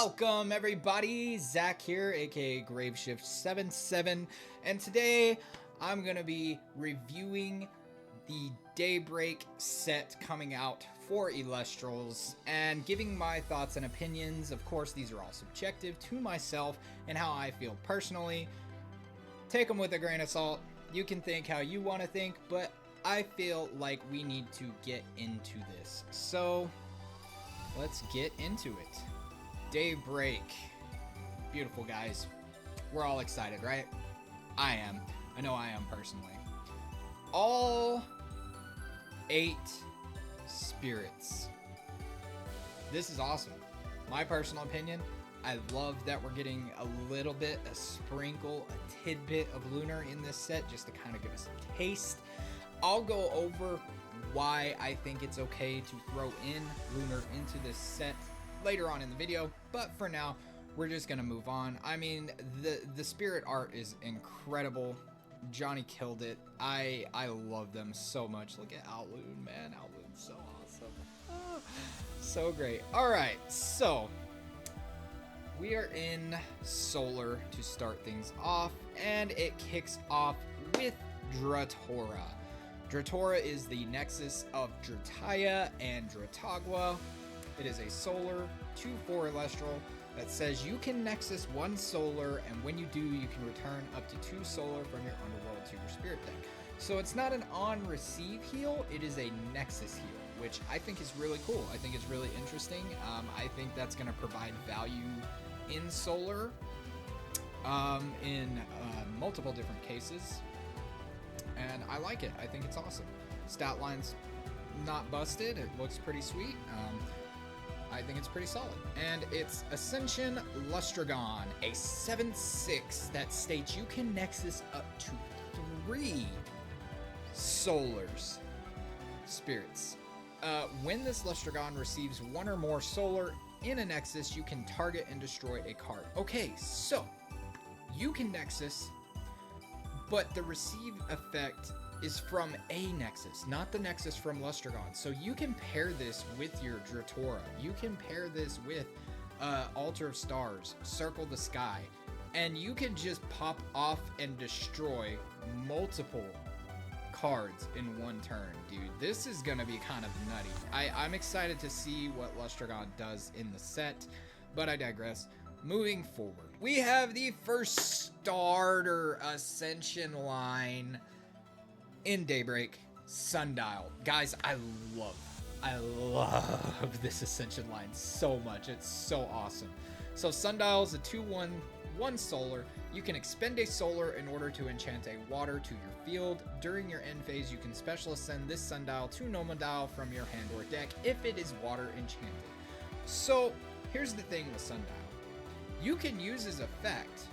Welcome everybody, Zach here, aka Graveshift77, and today I'm going to be reviewing the Daybreak set coming out for Elestrals and giving my thoughts and opinions. Of course, these are all subjective to myself and how I feel personally. Take them with a grain of salt. You can think how you want to think, but I feel like we need to get into this. So, let's get into it. Daybreak. Beautiful, guys. We're all excited, right? I am. I know I am personally. All 8 spirits. This is awesome. My personal opinion, I love that we're getting a little bit, a sprinkle, a tidbit of Lunar in this set just to kind of give us a taste. I'll go over why I think it's okay to throw in Lunar into this set later on in the video, but for now we're just gonna move on. I mean, the spirit art is incredible. Johnny killed it. I love them so much. Look at Outloon, man. Outloon's so awesome. Oh, so great. All right, so we are in Solar to start things off, and it kicks off with Dratora. Dratora is the nexus of Drataya and Dratagwa. It is a Solar 2/4 Elestral that says you can Nexus 1 Solar, and when you do, you can return up to 2 Solar from your Underworld to your Spirit deck. So it's not an on-receive heal, it is a Nexus heal, which I think is really cool. I think it's really interesting. I think that's going to provide value in Solar in multiple different cases, and I like it. I think it's awesome. Stat line's not busted. It looks pretty sweet. I think it's pretty solid. And it's Ascension Lustragon, a 7/6 that states you can Nexus up to 3 Solars, spirits. When this Lustragon receives 1 or more Solar in a Nexus, you can target and destroy a card. Okay, so you can Nexus, but the receive effect is from a Nexus, not the Nexus from Lustragon. So you can pair this with your Dratora. You can pair this with Altar of Stars, Circle the Sky, and you can just pop off and destroy multiple cards in one turn, dude. This is gonna be kind of nutty. I'm excited to see what Lustragon does in the set, but I digress. Moving forward, we have the first starter Ascension line in Daybreak, Sundial. Guys, I love this Ascension line so much. It's so awesome. So Sundial is a 2/1 Solar. You can expend a Solar in order to enchant a water to your field. During your end phase, you can special ascend this Sundial to Nomadial from your hand or deck if it is water enchanted. So here's the thing with Sundial. You can use his effect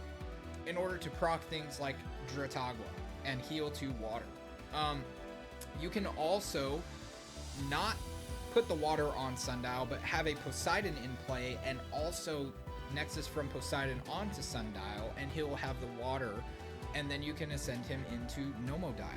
in order to proc things like Dratagwa and heal to water. You can also not put the water on Sundial, but have a Poseidon in play and also Nexus from Poseidon onto Sundial, and he'll have the water, and then you can ascend him into Nomadial,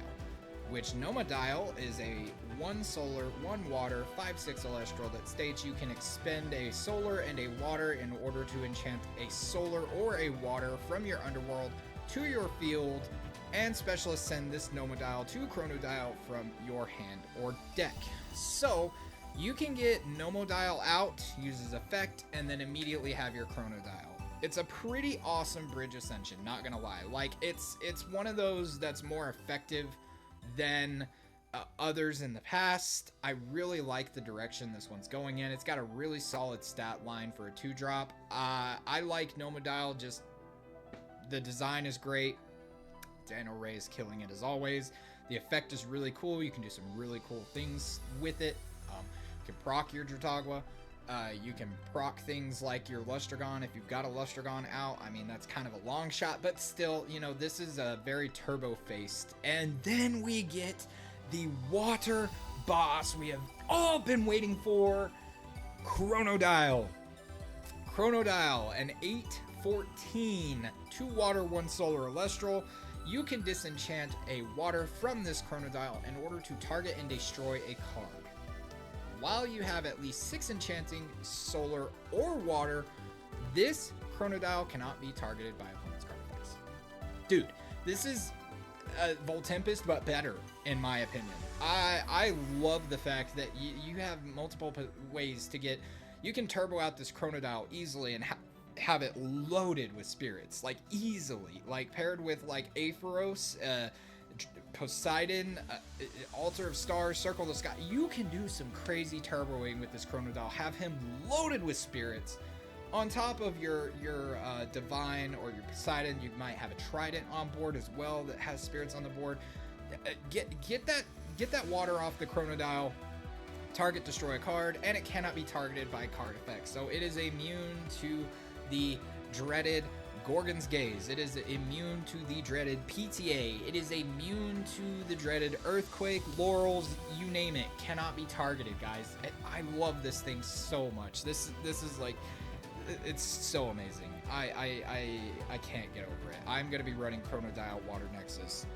which Nomadial is a 1 Solar, 1 Water, 5/6 Elestral that states you can expend a Solar and a Water in order to enchant a Solar or a Water from your Underworld to your field, and special ascend this Nomadial to Chronodial from your hand or deck. So you can get Nomadial out, use his effect, and then immediately have your Chronodial. It's a pretty awesome bridge Ascension, not gonna lie. Like, it's one of those that's more effective than others in the past. I really like the direction this one's going in. It's got a really solid stat line for a 2-drop. I like Nomadial, just the design is great. Daniel Ray is killing it as always. The effect is really cool. You can do some really cool things with it. You can proc your Dratagwa. You can proc things like your Lustragon if you've got a Lustragon out. I mean, that's kind of a long shot, but still, you know, this is a very turbo-faced. And then we get the water boss we have all been waiting for, Chronodial. Chronodial, an 8/14, 2 Water, 1 Solar Elestral. You can disenchant a water from this Chronodial in order to target and destroy a card. While you have at least 6 enchanting, solar, or water, This Chronodile cannot be targeted by opponent's card effects. Dude, this is Voltempest, but better, in my opinion. I love the fact that you have multiple ways to get... You can turbo out this Chronodile easily and have it loaded with spirits, like easily, like paired with like Aetheros, Poseidon, Altar of Stars, Circle of the Sky. You can do some crazy turboing with this Chronodile, have him loaded with spirits. On top of your Divine or your Poseidon, you might have a Trident on board as well that has spirits on the board. Get that water off the Chronodile, target destroy a card, and it cannot be targeted by card effects. So it is immune to the dreaded Gorgon's Gaze. It is immune to the dreaded PTA. It is immune to the dreaded Earthquake, Laurels, you name it. Cannot be targeted, guys. I love this thing so much. This is like, it's so amazing. I can't get over it. I'm gonna be running Chronodile Water Nexus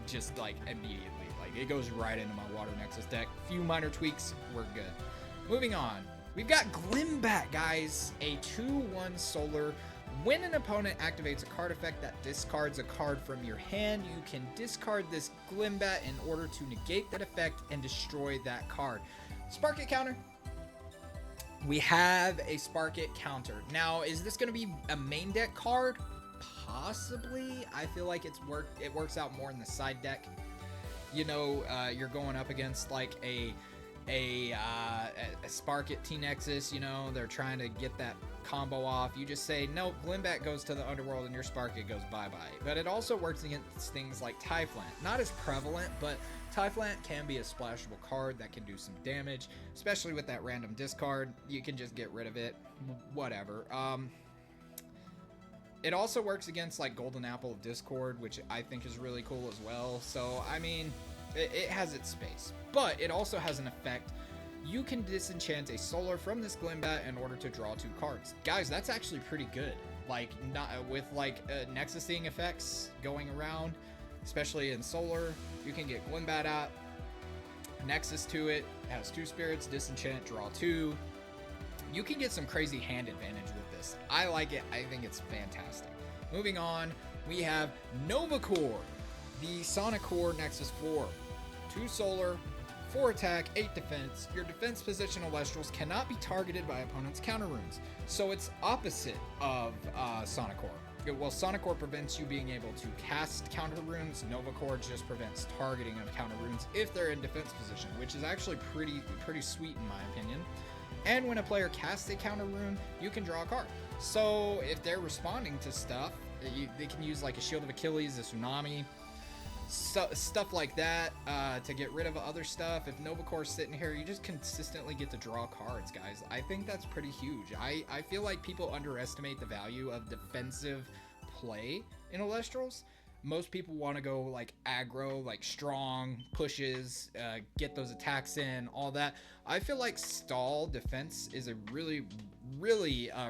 just like immediately. Like it goes right into my Water Nexus deck. Few minor tweaks, we're good. Moving on, we've got Glimbat, guys. A 2/1 solar. When an opponent activates a card effect that discards a card from your hand, you can discard this Glimbat in order to negate that effect and destroy that card. Spark It counter. We have a Spark It counter. Now, is this going to be a main deck card? Possibly. I feel like it works out more in the side deck. You know, you're going up against like a Spark It T-Nexus, you know, they're trying to get that combo off. You just say, no, Glimbat goes to the underworld and your Spark It goes bye-bye. But it also works against things like Typhlant. Not as prevalent, but Typhlant can be a splashable card that can do some damage, especially with that random discard. You can just get rid of it, whatever. It also works against like Golden Apple of Discord, which I think is really cool as well. So, I mean, it has its space, but it also has an effect. You can disenchant a solar from this Glimbat in order to draw 2 cards. Guys, that's actually pretty good. Like, not with like Nexusing effects going around, especially in solar, you can get Glimbat out, Nexus to it, has 2 spirits, disenchant, draw 2. You can get some crazy hand advantage with this. I like it. I think it's fantastic. Moving on, we have Novacore, the Sonic Core Nexus 4. 2 solar, 4 attack, 8 defense. Your defense position Elestrals cannot be targeted by opponent's counter runes. So it's opposite of Sonic Core. Well, Sonic Core prevents you being able to cast counter runes. Novacore just prevents targeting of counter runes if they're in defense position, which is actually pretty sweet in my opinion. And when a player casts a counter rune, you can draw a card. So if they're responding to stuff, they can use like a Shield of Achilles, a Tsunami, stuff like that to get rid of other stuff. If Novacore's sitting here, you just consistently get to draw cards, guys. I think that's pretty huge. I feel like people underestimate the value of defensive play in Elestrals. Most people want to go like aggro, like strong pushes, get those attacks in, all that. I feel like stall defense is a really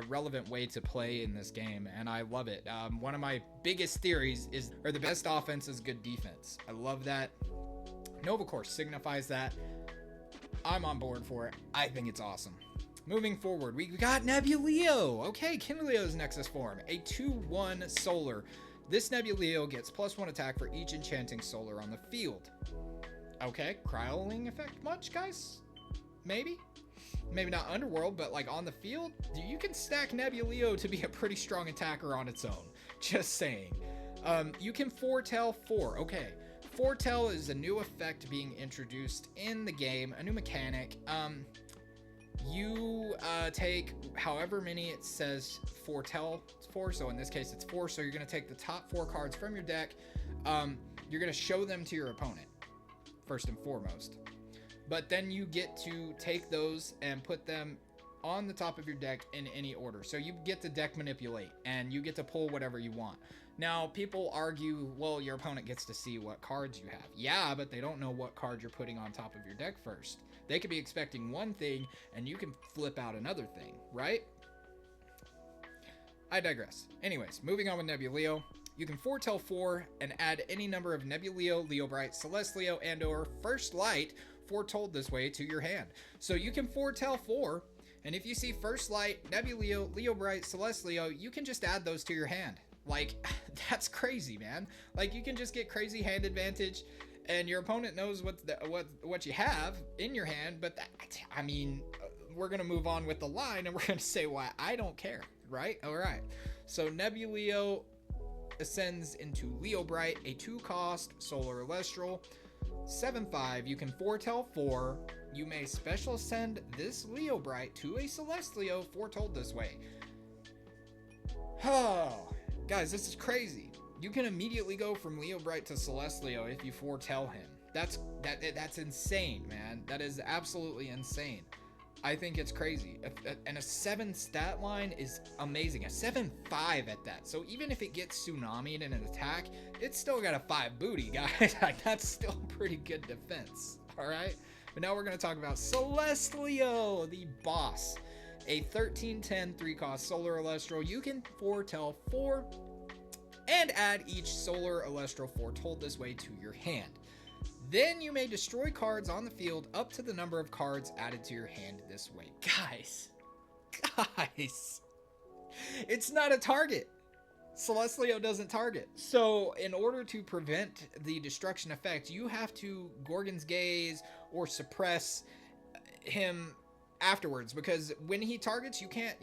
relevant way to play in this game, and I love it. One of my biggest theories is, or the best offense is good defense. I love that. Novacore signifies that. I'm on board for it. I think it's awesome. Moving forward, we got Nebuleo. Okay, Kinleo's Nexus form, a 2/1 solar. This Nebuleo gets +1 attack for each enchanting solar on the field. Okay, Cryoling effect much, guys? Maybe not Underworld, but like on the field, you can stack Nebuleo to be a pretty strong attacker on its own. Just saying. You can foretell 4. Okay, foretell is a new effect being introduced in the game, a new mechanic. You take however many it says foretell for, so in this case it's 4, so you're going to take the top 4 cards from your deck. You're going to show them to your opponent first and foremost, but then you get to take those and put them on the top of your deck in any order. So you get to deck manipulate and you get to pull whatever you want. Now people argue, well, your opponent gets to see what cards you have. Yeah, but they don't know what card you're putting on top of your deck first. They could be expecting one thing and you can flip out another thing, right? I digress. Anyways, moving on with Nebuleo. You can foretell 4 and add any number of Nebuleo, Leobright, Celestleo, and or First Light foretold this way to your hand. So you can foretell 4 And if you see First Light, Nebuleo, Leo Bright, Celestleo, you can just add those to your hand. Like, that's crazy, man. Like, you can just get crazy hand advantage, and your opponent knows what you have in your hand. But that, I mean, we're gonna move on with the line, and we're gonna say why I don't care, right? All right. So Nebuleo ascends into Leo Bright, a 2-cost Solar Elestral. 7/5. You can foretell 4. You may special ascend this Leo Bright to a Celestleo foretold this way. Oh, guys, this is crazy. You can immediately go from Leo Bright to Celestleo if you foretell him. That's insane, man. That is absolutely insane. I think it's crazy. And a 7 stat line is amazing. A 7/5 at that. So even if it gets tsunamied in an attack, it's still got a 5 booty, guys. That's still pretty good defense. All right. But now we're going to talk about Celestleo, the boss. A 13/10 3-cost Solar Elestral. You can foretell 4 and add each Solar Elestral foretold this way to your hand. Then you may destroy cards on the field up to the number of cards added to your hand this way. Guys, it's not a target. Celestleo doesn't target. So in order to prevent the destruction effect, you have to Gorgon's Gaze or suppress him afterwards, because when he targets, you can't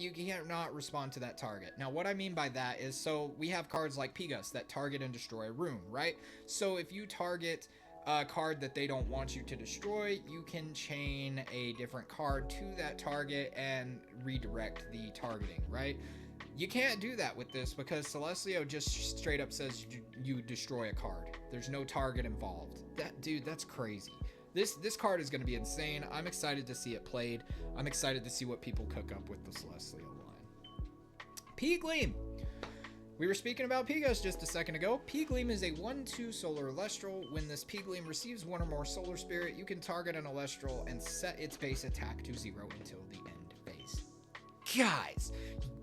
not respond to that target. Now what I mean by that is, so we have cards like Pigus that target and destroy a rune, right? So if you target a card that they don't want you to destroy, you can chain a different card to that target and redirect the targeting, right? You can't do that with this because Celestleo just straight up says you destroy a card. There's no target involved. That's crazy. This card is going to be insane. I'm excited to see it played. I'm excited to see what people cook up with the Celestleo line. P-Gleam. We were speaking about Pigus just a second ago. P-Gleam is a 1/2 Solar Elestral. When this P-Gleam receives 1 or more Solar Spirit, you can target an Elestral and set its base attack to 0 until the end phase. Guys,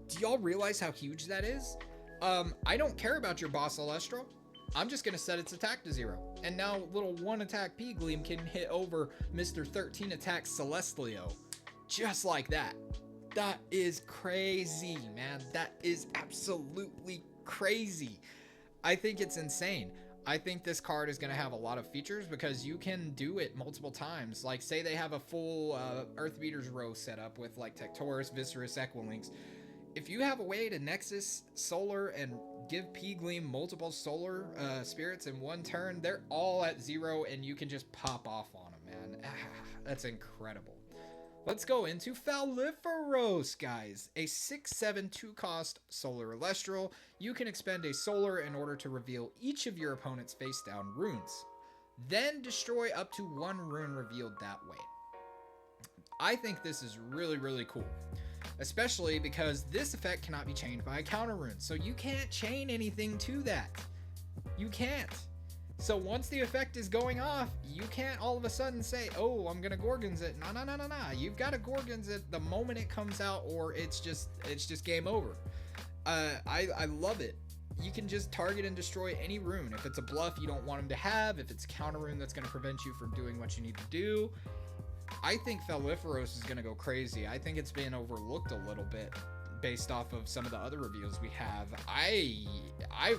do y'all realize how huge that is? I don't care about your boss Elestral. I'm just going to set its attack to 0. And now little 1-attack P-Gleam can hit over Mr. 13-attack Celestleo. Just like that. That is crazy, man. That is absolutely crazy. I think it's insane. I think this card is going to have a lot of features because you can do it multiple times. Like, say they have a full Earth Beaters row set up with like Tectorus, Viscerus, Equilinx. If you have a way to Nexus Solar and give P-Gleam multiple Solar spirits in one turn, they're all at 0 and you can just pop off on them, man. That's incredible. Let's go into Falliferos, guys. A 6/7 2-cost Solar Elestral. You can expend a Solar in order to reveal each of your opponent's face-down runes. Then destroy up to 1 rune revealed that way. I think this is really, really cool. Especially because this effect cannot be chained by a counter rune. So you can't chain anything to that. You can't. So once the effect is going off, you can't all of a sudden say, oh, I'm gonna Gorgon's it. No. You've got to Gorgon's it the moment it comes out, or it's just game over. I love it. You can just target and destroy any rune. If it's a bluff you don't want him to have, if it's a counter rune that's gonna prevent you from doing what you need to do. I think Falliferos is gonna go crazy. I think it's been overlooked a little bit based off of some of the other reveals we have. I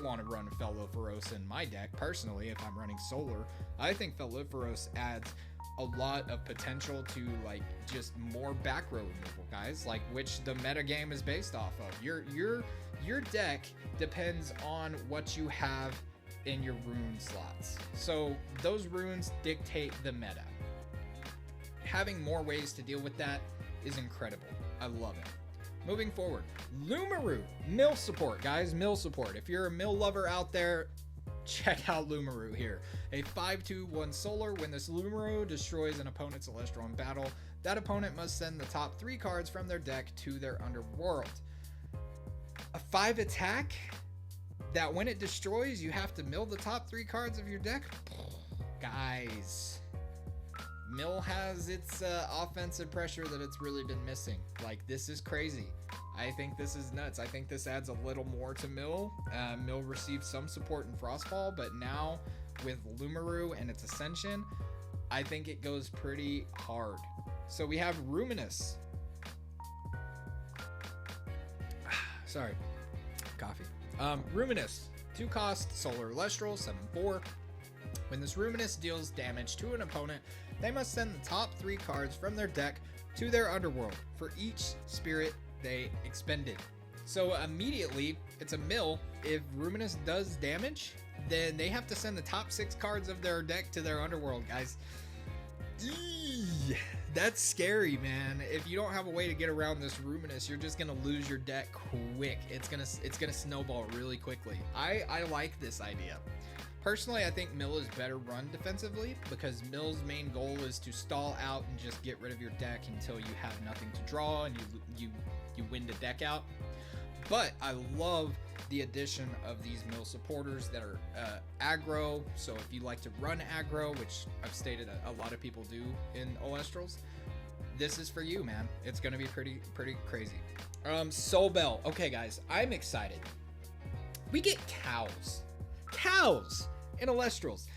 want to run Falliferos in my deck personally if I'm running Solar. I think Falliferos adds a lot of potential to like just more back row removal, guys, like which the meta game is based off of. Your deck depends on what you have in your rune slots. So those runes dictate the meta. Having more ways to deal with that is incredible. I love it. Moving forward, Lumaru, mill support, guys, mill support. If you're a mill lover out there, check out Lumaru here. A 5/2/1 Solar. When this Lumaru destroys an opponent's Celestral in battle, that opponent must send the top 3 cards from their deck to their underworld. A 5 attack that when it destroys, you have to mill the top 3 cards of your deck. Guys, mill has its offensive pressure that it's really been missing. Like, this is crazy. I think this is nuts. I think this adds a little more to Mill. Mill received some support in Frostfall, but now with Lumaru and its Ascension, I think it goes pretty hard. So we have Ruminous. Sorry. Coffee. Ruminous. 2 cost, solar Elestral, 7/4. When this Ruminous deals damage to an opponent, they must send the top 3 cards from their deck to their underworld for each spirit they expended. So immediately, it's a mill. If Ruminous does damage, then they have to send the top 6 cards of their deck to their underworld, guys. Eee, that's scary, man. If you don't have a way to get around this Ruminous, you're just gonna lose your deck quick. It's gonna snowball really quickly. I like this idea. Personally, I think Mill is better run defensively because Mill's main goal is to stall out and just get rid of your deck until you have nothing to draw and you win the deck out. But I love the addition of these Mill supporters that are aggro. So if you like to run aggro, which I've stated a lot of people do in Elestrals, this is for you, man. It's gonna be pretty crazy. Soul Bell. Okay, guys, I'm excited. We get cows in Elestrals,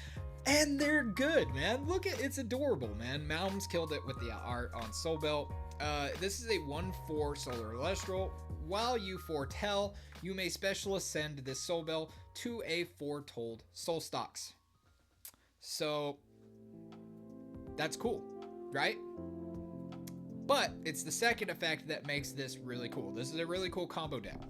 and they're good, man. Look at it's adorable, man. Malm's killed it with the art on Soul Bell. This is a 1/4 solar Elestral. While you foretell, you may special ascend this Soul Bell to a foretold Soul Stocks. So that's cool, right? But it's the second effect that makes this really cool. This is a really cool combo deck.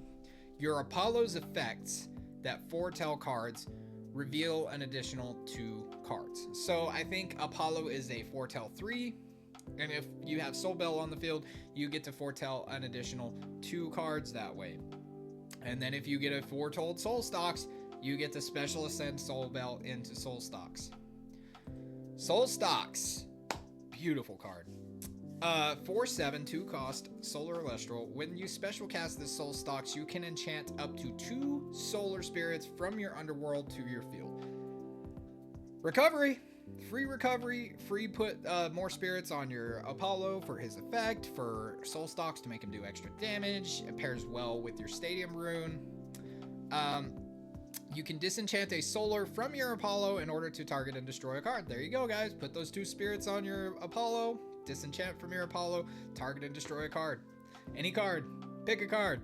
Your Apollo's effects that foretell cards reveal an additional 2 cards. So I think Apollo is a foretell 3. And if you have Soul Bell on the field, you get to foretell an additional 2 cards that way. And then if you get a foretold Soul Stocks, you get to special ascend Soul Bell into Soul Stocks. Soul Stocks. Beautiful card. 4/7, 2 cost, solar Elestral. When you special cast this Soul Stocks, you can enchant up to 2 solar spirits from your underworld to your field. Recovery. Free put more spirits on your Apollo for his effect, for Soul Stocks to make him do extra damage. It pairs well with your Stadium Rune. You can disenchant a solar from your Apollo in order to target and destroy a card. There you go, guys. Put those 2 spirits on your Apollo, disenchant from your Apollo, target and destroy a card. Any card. Pick a card.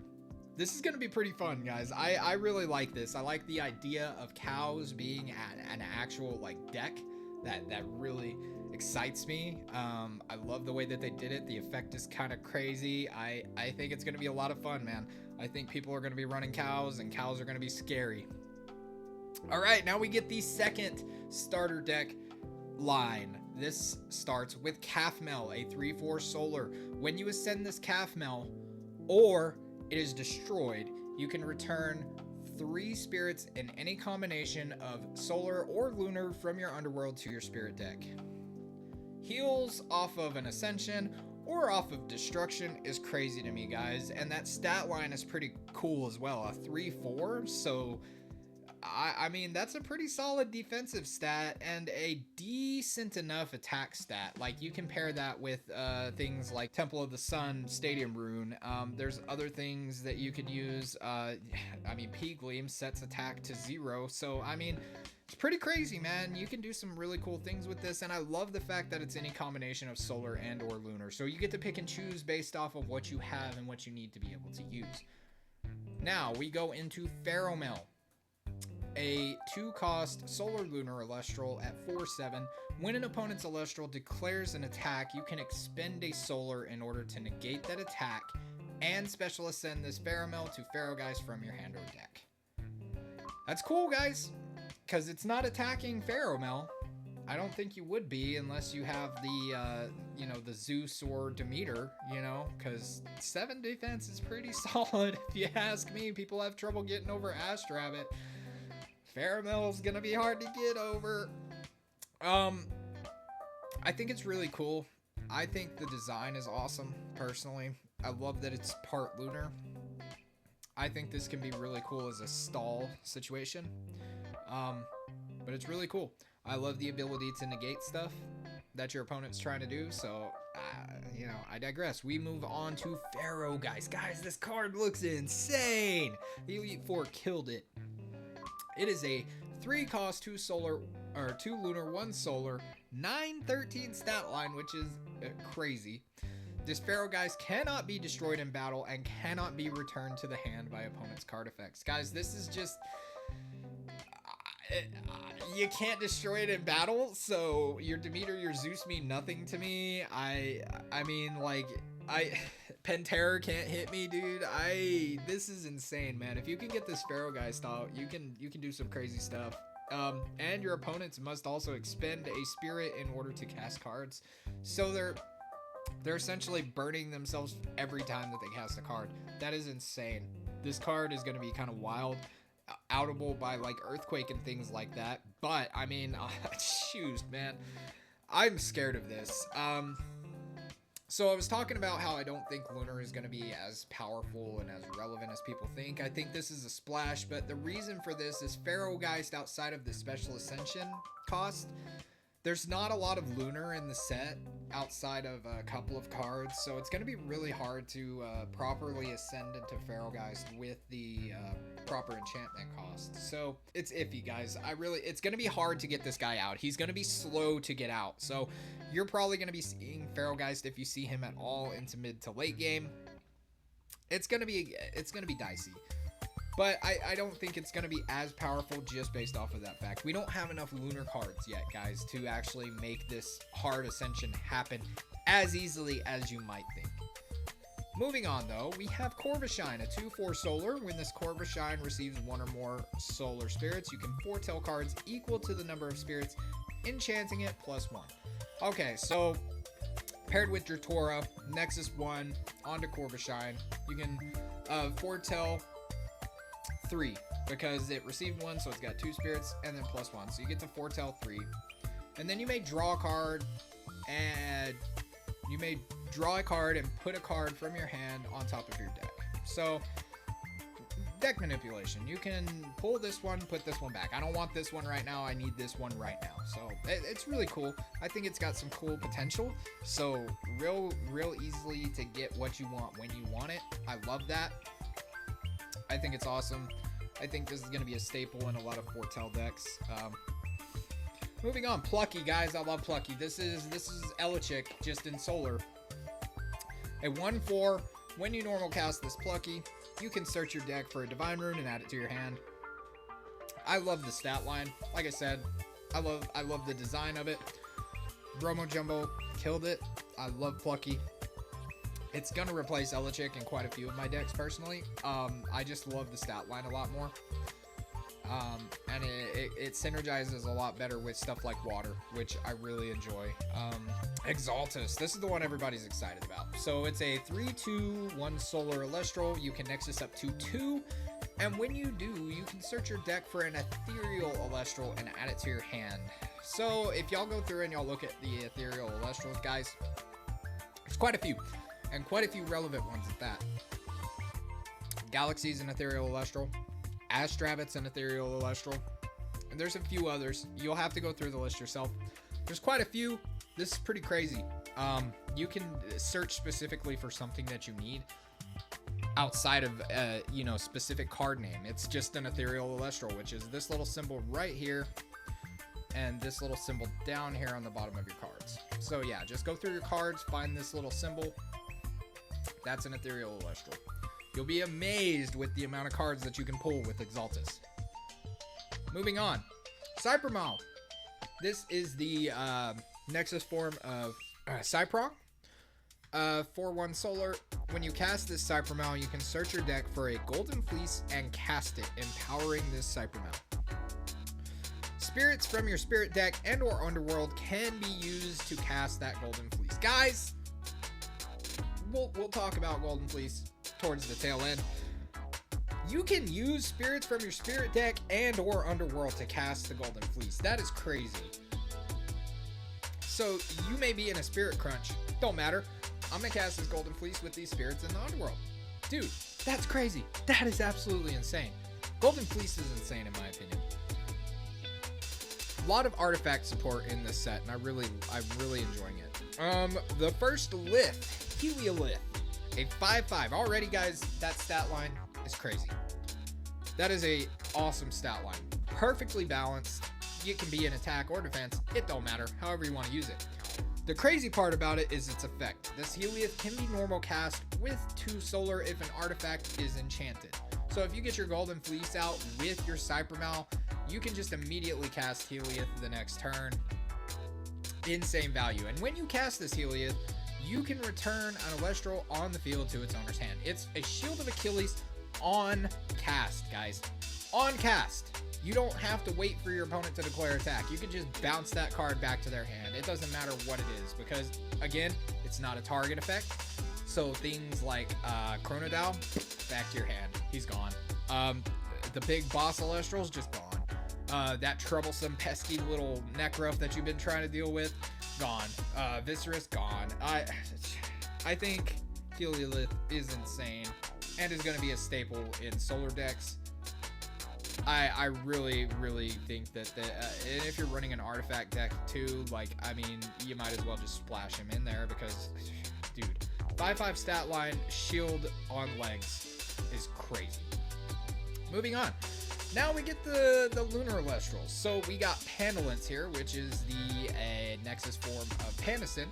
This is going to be pretty fun, guys. I really like this. I like the idea of cows being an actual like deck. That really excites me. I love the way that they did it. The effect is kind of crazy. I think it's going to be a lot of fun, man. I think people are going to be running cows, and cows are going to be scary. All right, now we get the second starter deck line. This starts with Calfmel, a 3/4 solar. When you ascend this Calfmel, or it is destroyed, you can return 3 spirits in any combination of solar or lunar from your underworld to your spirit deck. Heals off of an ascension or off of destruction is crazy to me, guys, and that stat line is pretty cool as well. A 3/4, so I mean, that's a pretty solid defensive stat and a decent enough attack stat. Like, you compare that with things like Temple of the Sun, Stadium Rune. There's other things that you could use. I mean, P-Gleam sets attack to 0. So, I mean, it's pretty crazy, man. You can do some really cool things with this, and I love the fact that it's any combination of solar and or lunar. So you get to pick and choose based off of what you have and what you need to be able to use. Now, we go into Ferromel. A 2-cost solar lunar Elestral at 4/7. When an opponent's Elestral declares an attack, you can expend a solar in order to negate that attack and special ascend this Ferromel to Ferrogeist from your hand or deck. That's cool, guys, because it's not attacking Ferromel. I don't think you would be unless you have the, the Zeus or Demeter, because 7 defense is pretty solid if you ask me. People have trouble getting over Astrabbit. Ferromel's gonna be hard to get over. I think it's really cool. I think the design is awesome, personally. I love that it's part lunar. I think this can be really cool as a stall situation. But it's really cool. I love the ability to negate stuff that your opponent's trying to do, so, I digress. We move on to Ferrogeist. Guys, this card looks insane! The Elite Four killed it. It is a 3-cost, 2 solar, or 2 lunar, 1 solar, 9/13 stat line, which is crazy. This Pharaohgeist cannot be destroyed in battle and cannot be returned to the hand by opponent's card effects. Guys, this is just... you can't destroy it in battle, so your Demeter, your Zeus mean nothing to me. I mean, like, Pantera can't hit me, dude. This is insane, man. If you can get this Pharaohgeist out, you can do some crazy stuff. And your opponents must also expend a spirit in order to cast cards. So they're essentially burning themselves every time that they cast a card. That is insane. This card is going to be kind of wild, outable by like Earthquake and things like that. But I mean, shoot, man, I'm scared of this. So I was talking about how I don't think Lunar is going to be as powerful and as relevant as people think. I think this is a splash, but the reason for this is Pharaohgeist, outside of the special ascension cost, there's not a lot of Lunar in the set outside of a couple of cards, so it's going to be really hard to properly ascend into Pharaohgeist with the proper enchantment cost. So it's iffy, guys. It's going to be hard to get this guy out. He's going to be slow to get out. So you're probably going to be seeing Pharaohgeist, if you see him at all, into mid to late game. It's going to be dicey. But I don't think it's going to be as powerful just based off of that fact. We don't have enough Lunar cards yet, guys, to actually make this hard ascension happen as easily as you might think. Moving on, though, we have Corvishine, a 2/4 solar. When this Corvishine receives one or more solar spirits, you can foretell cards equal to the number of spirits, enchanting it +1. Okay, so paired with Dratora, Nexus 1, onto Corvishine, you can foretell 3 because it received 1, so it's got 2 spirits, and then +1, so you get to foretell 3. And then you may draw a card, and you may draw a card and put a card from your hand on top of your deck. So deck manipulation, you can pull this one, put this one back. I don't want this one right now, I need this one right now. So it's really cool. I think it's got some cool potential, so real easily to get what you want when you want it. I love that. I think it's awesome. I think this is going to be a staple in a lot of foretell decks. Moving on, Plucky, guys. I love Plucky. This is Elechick, just in solar. A 1/4. When you normal cast this Plucky, you can search your deck for a Divine Rune and add it to your hand. I love the stat line. Like I said, I love the design of it. Bromo Jumbo killed it. I love Plucky. It's going to replace Elechick in quite a few of my decks, personally. I just love the stat line a lot more. And it synergizes a lot better with stuff like Water, which I really enjoy. Exaltus. This is the one everybody's excited about. So it's a 3/2/1 solar Elestral. You can Nexus up to 2. And when you do, you can search your deck for an ethereal Elestral and add it to your hand. So if y'all go through and y'all look at the ethereal Elestrals, guys, there's quite a few. And quite a few relevant ones at that. Galaxy's an ethereal Elestral. Astrabbit's an ethereal Elestral. And there's a few others. You'll have to go through the list yourself. There's quite a few. This is pretty crazy. You can search specifically for something that you need outside of specific card name. It's just an ethereal Elestral, which is this little symbol right here and this little symbol down here on the bottom of your cards. So yeah, just go through your cards, find this little symbol. That's an ethereal Elestral. You'll be amazed with the amount of cards that you can pull with Exaltus. Moving on, Cybermal. This is the Nexus form of Cyprong. 4/1 solar. When you cast this Cybermal, you can search your deck for a Golden Fleece and cast it, empowering this Cybermal. Spirits from your spirit deck and or underworld can be used to cast that Golden Fleece. Guys, we'll talk about Golden Fleece towards the tail end. You can use spirits from your spirit deck and or underworld to cast the Golden Fleece. That is crazy. So you may be in a spirit crunch. Don't matter. I'm gonna cast this Golden Fleece with these spirits in the underworld. Dude, that's crazy. That is absolutely insane. Golden Fleece is insane in my opinion. A lot of artifact support in this set, and I'm really enjoying it. The first Lith, Heliolith, a 5/5. Already, guys, that stat line is crazy. That is a awesome stat line. Perfectly balanced. It can be an attack or defense. It don't matter. However you want to use it. The crazy part about it is its effect. This Helios can be normal cast with 2 solar if an artifact is enchanted. So if you get your Golden Fleece out with your Cybermal, you can just immediately cast Helios the next turn. Insane value. And when you cast this Helios, you can return an Elestral on the field to its owner's hand. It's a Shield of Achilles on cast, guys. On cast. You don't have to wait for your opponent to declare attack. You can just bounce that card back to their hand. It doesn't matter what it is because, again, it's not a target effect. So things like Chronodile, back to your hand. He's gone. The big boss Elestral's just gone. That troublesome, pesky little Necrof that you've been trying to deal with, gone. Viscerus, gone. I think Heliolith is insane and is going to be a staple in solar decks. I really, really think that, and if you're running an artifact deck too, like, I mean, you might as well just splash him in there because, dude, 5/5 stat line, shield on legs is crazy. Moving on. Now we get the Lunar Elestrals. So we got Pandalence here, which is the Nexus form of Pandacin.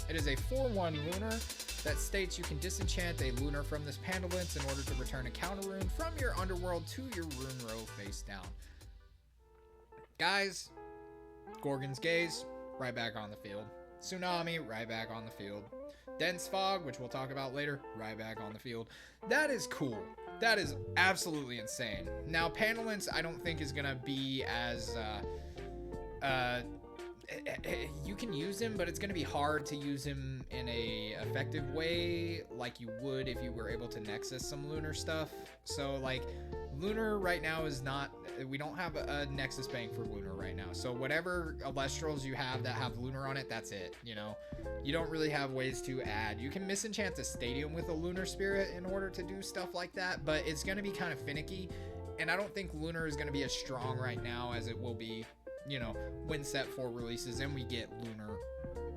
It is a 4/1 Lunar that states you can disenchant a Lunar from this Pandalence in order to return a counter rune from your underworld to your rune row face down. Guys, Gorgon's Gaze, right back on the field. Tsunami, right back on the field. Dense Fog, which we'll talk about later, right back on the field. That is cool. That is absolutely insane. Now, Pandalence, I don't think is going to be as... you can use him, but it's going to be hard to use him in a effective way like you would if you were able to Nexus some Lunar stuff. So, like, Lunar right now is not... We don't have a Nexus bank for Lunar right now. So whatever Elestrals you have that have Lunar on it, that's it, you know? You don't really have ways to add. You can misenchant a stadium with a Lunar Spirit in order to do stuff like that, but it's going to be kind of finicky. And I don't think Lunar is going to be as strong right now as it will be, you know, when set 4 releases and we get Lunar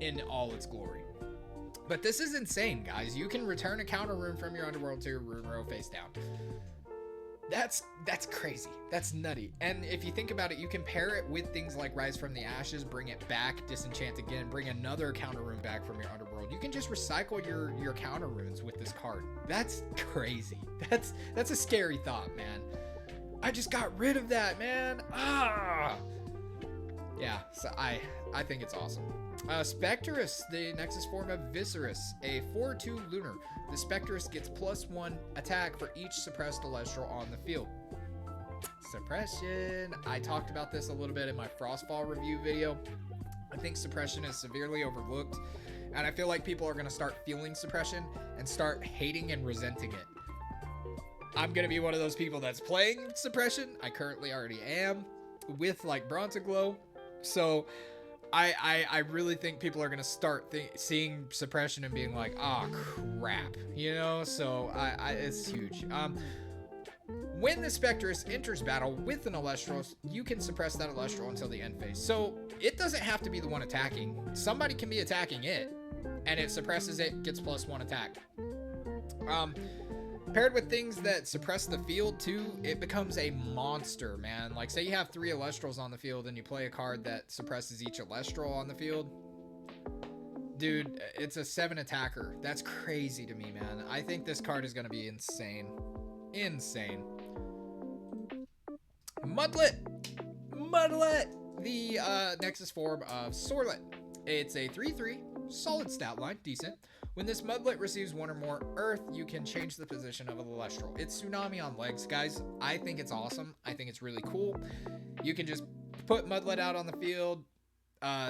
in all its glory. But this is insane, guys. You can return a counter rune from your underworld to your rune row face down. That's crazy. That's nutty. And if you think about it, you can pair it with things like Rise from the Ashes, bring it back, disenchant again, bring another counter rune back from your underworld. You can just recycle your counter runes with this card. That's crazy. That's a scary thought, man. I just got rid of that, man. Yeah, so I think it's awesome. Spectrus, the Nexus form of Viscerus, a 4/2 Lunar. The Spectrus gets +1 attack for each suppressed Elestral on the field. Suppression. I talked about this a little bit in my Frostfall review video. I think suppression is severely overlooked, and I feel like people are going to start feeling suppression and start hating and resenting it. I'm going to be one of those people that's playing suppression. I currently already am with like Bronzeglow. So I really think people are going to start seeing suppression and being like, oh crap, you know? So it's huge. When the Spectrus enters battle with an Elestral, you can suppress that Elestral until the end phase. So it doesn't have to be the one attacking. Somebody can be attacking it, and it suppresses it, gets +1 attack. Paired with things that suppress the field too, it becomes a monster, man. Like, say you have 3 Elestrals on the field and you play a card that suppresses each Elestral on the field. Dude, it's a 7 attacker. That's crazy to me, man. I think this card is going to be insane. Insane. Mudlet! Mudlet! The Nexus form of Sorlet. It's a 3/3, solid stat line, decent. When this Mudlet receives 1 or more Earth, you can change the position of a Celestial. It's Tsunami on legs, guys. I think it's awesome. I think it's really cool. You can just put Mudlet out on the field.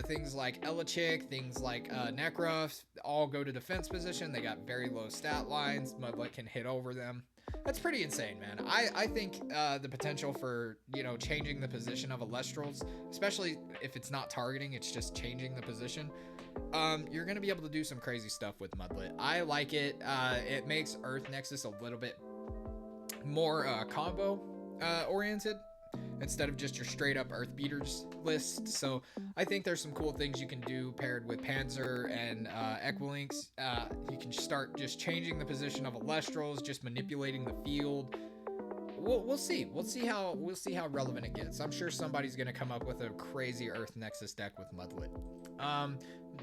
Things like Elichick, things like Necrof, all go to defense position. They got very low stat lines. Mudlet can hit over them. That's pretty insane, man. I think the potential for, you know, changing the position of Elestrals, especially if it's not targeting, it's just changing the position. You're going to be able to do some crazy stuff with Mudlet. I like it. It makes Earth Nexus a little bit more combo oriented instead of just your straight up Earth Beaters list. So I think there's some cool things you can do paired with Panzer and Equilinx. You can start just changing the position of Elestrals, just manipulating the field. We'll see. We'll see how relevant it gets. I'm sure somebody's gonna come up with a crazy Earth Nexus deck with Mudlet.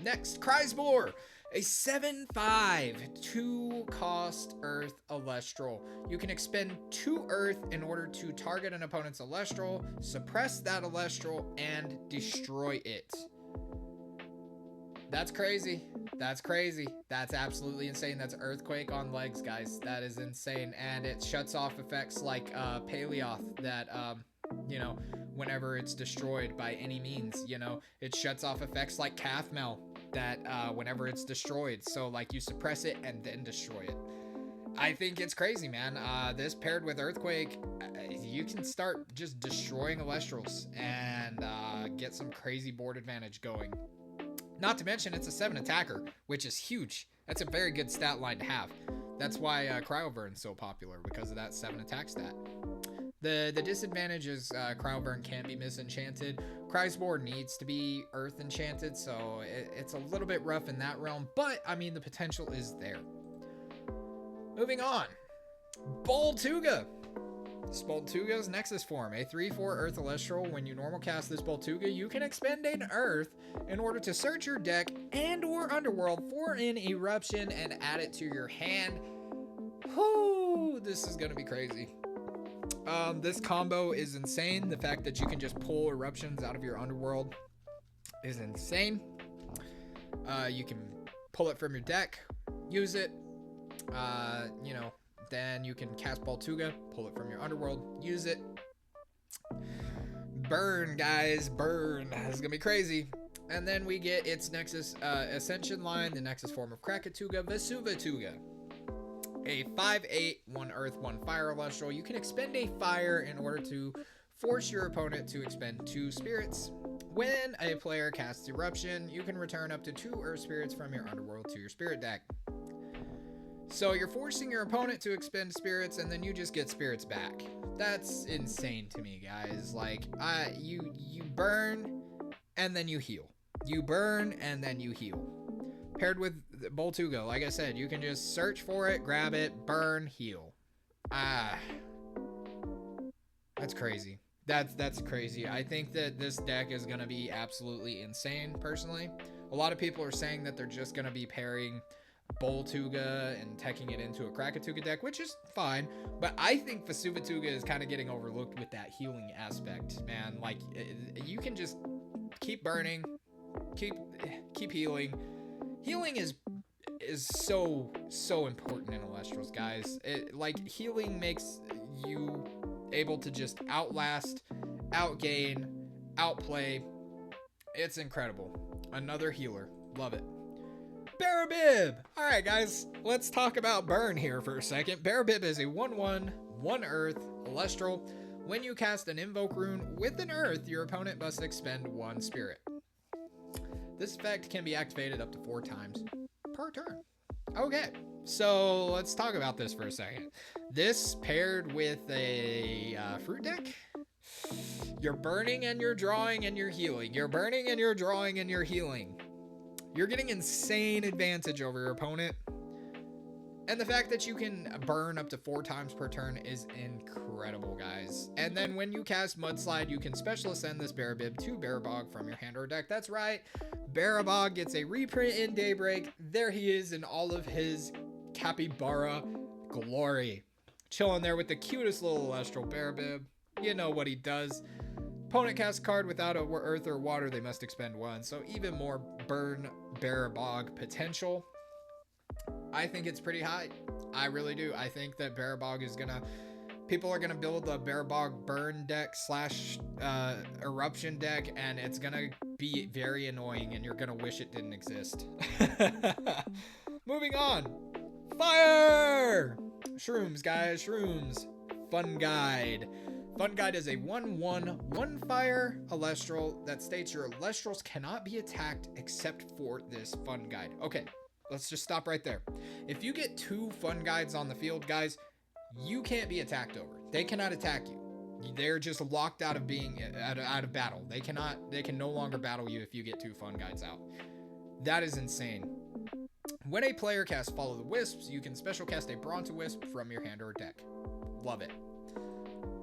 Next, Chrysbor, a 7/5 2-cost Earth Elestral. You can expend 2 Earth in order to target an opponent's Elestral, suppress that Elestral, and destroy it. That's crazy. That's crazy. That's absolutely insane. That's Earthquake on legs, guys. That is insane. And it shuts off effects like Paleoth that, you know, whenever it's destroyed by any means, you know, it shuts off effects like Cathmel that whenever it's destroyed. So, like, you suppress it and then destroy it. I think it's crazy, man. This paired with Earthquake, you can start just destroying Elestrals and get some crazy board advantage going. Not to mention, it's a 7 attacker, which is huge. That's a very good stat line to have. That's why Cryovern's so popular, because of that 7 attack stat. The disadvantage is Cryovern can be misenchanted. Chrysbor needs to be Earth enchanted, so it's a little bit rough in that realm, but, I mean, the potential is there. Moving on. Boltuga. This Boltuga's Nexus form, a 3/4 Earth Elestral. When you normal cast this Boltuga, you can expend an Earth in order to search your deck and or Underworld for an Eruption and add it to your hand. Whoo, this is gonna be crazy. This combo is insane. The fact that you can just pull Eruptions out of your Underworld is insane. You can pull it from your deck, use it, you know, then you can cast Boltuga, pull it from your Underworld, use it. Burn, guys, burn. This is gonna be crazy. And then we get its Nexus Ascension line, the Nexus form of Krakatuga, Vesuvatuga. A 5/8, 1 Earth, 1 Fire Elestral. You can expend a Fire in order to force your opponent to expend 2 Spirits. When a player casts Eruption, you can return up to 2 Earth Spirits from your Underworld to your Spirit deck. So you're forcing your opponent to expend spirits, and then you just get spirits back. That's insane to me, guys. Like, you burn, and then you heal. You burn, and then you heal. Paired with Boltuga, like I said, you can just search for it, grab it, burn, heal. That's crazy. That's crazy. I think that this deck is going to be absolutely insane, personally. A lot of people are saying that they're just going to be pairing Boltuga and teching it into a Krakatuga deck, which is fine, but I think Vesuvatuga is kind of getting overlooked with that healing aspect, man. Like, you can just keep burning, keep healing. Healing is so important in Elestrals, guys. Like, healing makes you able to just outlast, outgain, outplay. It's incredible. Another healer. Love it. Barabib! Alright, guys, let's talk about burn here for a second. Barabib is a 1/1, 1 Earth, Elestral. When you cast an Invoke rune with an Earth, your opponent must expend 1 Spirit. This effect can be activated up to 4 times per turn. Okay, so let's talk about this for a second. This paired with a fruit deck, you're burning and you're drawing and you're healing. You're burning and you're drawing and you're healing. You're getting insane advantage over your opponent. And the fact that you can burn up to 4 times per turn is incredible, guys. And then when you cast Mudslide, you can special ascend this Barabib to Barabog from your hand or deck. That's right. Barabog gets a reprint in Daybreak. There he is in all of his capybara glory. Chilling there with the cutest little Elestral Barabib. You know what he does. Opponent casts a card without a Earth or Water, they must expend 1. So even more burn Barabog potential. I think it's pretty high. I really do. I think that Barabog is gonna... People are gonna build a Barabog burn deck / eruption deck, and it's gonna be very annoying, and you're gonna wish it didn't exist. Moving on. Fire! Shrooms, guys. Shrooms. Fun Guide. Fun Guide is a 1/1, 1 Fire Elestral that states your Elestrals cannot be attacked except for this Fun Guide. Okay, let's just stop right there. If you get 2 Fun Guides on the field, guys, you can't be attacked over. They cannot attack you. They're just locked out of being out of battle. They can no longer battle you if you get 2 Fun Guides out. That is insane. When a player casts Follow the Wisps, you can special cast a Brontowisp from your hand or deck. Love it.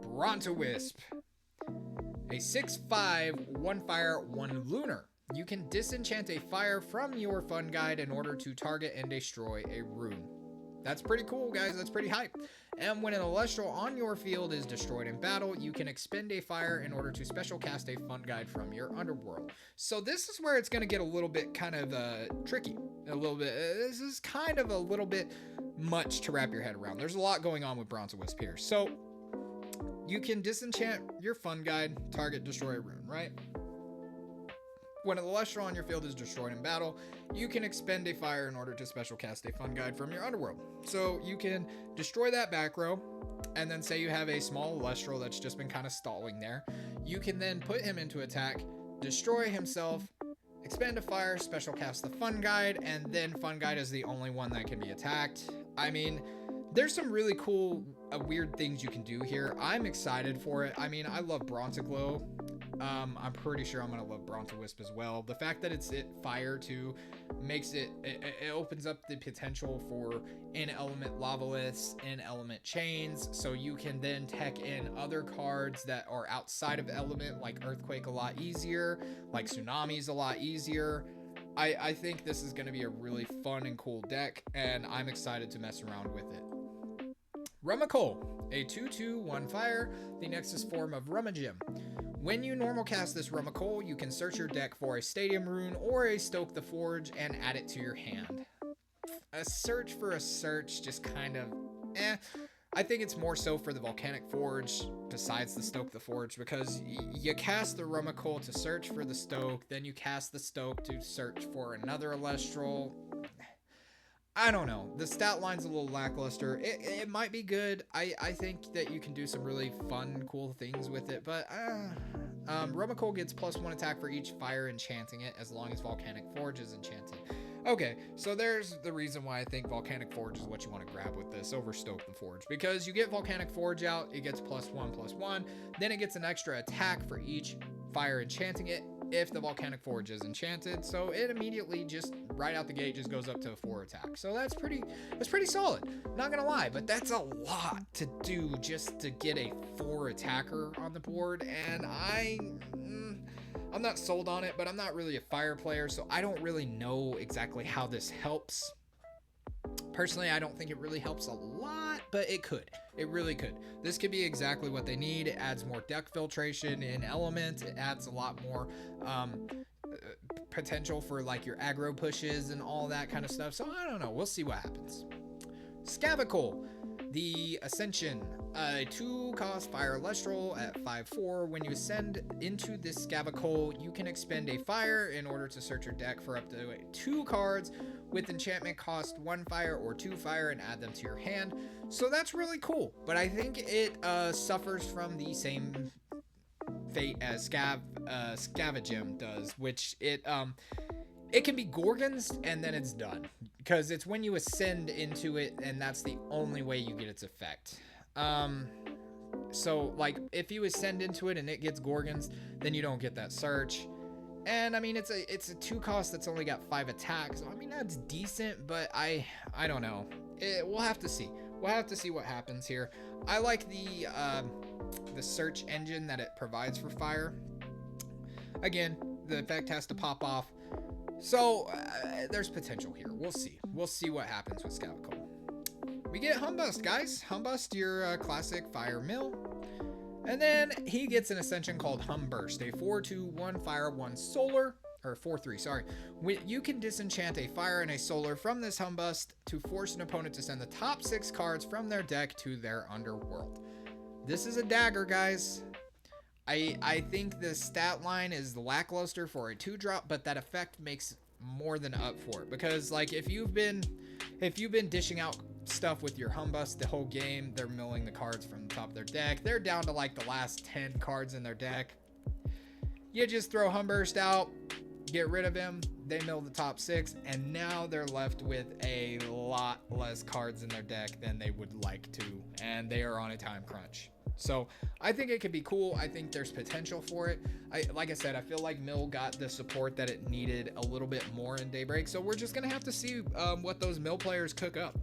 Brontowisp. A 6/5, 1 Fire, 1 Lunar. You can disenchant a fire from your fun guide in order to target and destroy a rune. That's pretty cool, guys. That's pretty hype. And when an Elestral on your field is destroyed in battle, you can expend a fire in order to special cast a fun guide from your underworld. So this is where it's going to get a little bit kind of tricky. A little bit. This is kind of a little bit much to wrap your head around. There's a lot going on with Bronze Wisp here. So you can disenchant your fun guide, target, destroy a rune, right? When an Elestral on your field is destroyed in battle, you can expend a fire in order to special cast a fun guide from your underworld. So you can destroy that back row, and then say you have a small Elestral that's just been kind of stalling there. You can then put him into attack, destroy himself, expend a fire, special cast the fun guide, and then fun guide is the only one that can be attacked. I mean, there's some really cool, weird things you can do here. I'm excited for it. I mean, I love Bronzeglow. I'm pretty sure I'm gonna love Bronze Wisp as well. The fact that it's fire too makes it opens up the potential for in-element Lavaliths, in-element chains, so you can then tech in other cards that are outside of element, like Earthquake a lot easier, like Tsunamis a lot easier. I think this is going to be a really fun and cool deck, and I'm excited to mess around with it. Rummikole, a 2/2/1 fire, the Nexus form of Rummagem. When you normal cast this Rummikole, you can search your deck for a Stadium Rune or a Stoke the Forge and add it to your hand. A search for a search, just kind of I think it's more so for the Volcanic Forge besides the Stoke the Forge, because you cast the Rummikole to search for the Stoke, then you cast the Stoke to search for another Elestral. I don't know. The stat line's a little lackluster. It might be good. I think that you can do some really fun, cool things with it, but Rummikole gets +1 attack for each fire enchanting it as long as Volcanic Forge is enchanted. Okay, so there's the reason why I think Volcanic Forge is what you want to grab with this over Stoke the Forge, because you get Volcanic Forge out, it gets +1/+1, then it gets an extra attack for each fire enchanting it if the Volcanic Forge is enchanted, so it immediately just right out the gate just goes up to a 4 attack. So that's pretty solid, not gonna lie, but that's a lot to do just to get a 4 attacker on the board, and I'm not sold on it, but I'm not really a fire player, so I don't really know exactly how this helps. Personally, I don't think it really helps a lot, but it could. It really could. This could be exactly what they need. It adds more deck filtration in element. It adds a lot more potential for like your aggro pushes and all that kind of stuff. So I don't know. We'll see what happens. Scavicle, the Ascension, a 2-cost fire Elestral at 5/4. When you ascend into this Scavicle, you can expend a fire in order to search your deck for up to 2 cards with enchantment cost 1 fire or 2 fire and add them to your hand. So that's really cool, but I think it suffers from the same fate as Scavengem does, which it can be Gorgons and then it's done, because it's when you ascend into it and that's the only way you get its effect. So like if you ascend into it and it gets Gorgons, then you don't get that search. And I mean, it's a 2-cost that's only got 5 attacks. So, I mean, that's decent, but I don't know. We'll have to see. We'll have to see what happens here. I like the search engine that it provides for fire. Again, the effect has to pop off. So there's potential here. We'll see. We'll see what happens with Scavicle. We get Humbust, guys. Humbust, your classic fire mill. And then he gets an ascension called Humburst, a 4/2/1 fire, 1 solar, or 4/3, sorry. You can disenchant a fire and a solar from this Humbust to force an opponent to send the top 6 cards from their deck to their underworld. This is a dagger, guys. I think the stat line is lackluster for a 2-drop, but that effect makes more than up for it, because like if you've been dishing out stuff with your Humbust the whole game, they're milling the cards from the top of their deck. They're down to like the last 10 cards in their deck. You just throw Humburst out, get rid of him, they mill the top 6, and now they're left with a lot less cards in their deck than they would like to, and they are on a time crunch. So I think it could be cool. I think there's potential for it. Like I said, I feel like Mill got the support that it needed a little bit more in Daybreak, so we're just gonna have to see what those Mill players cook up.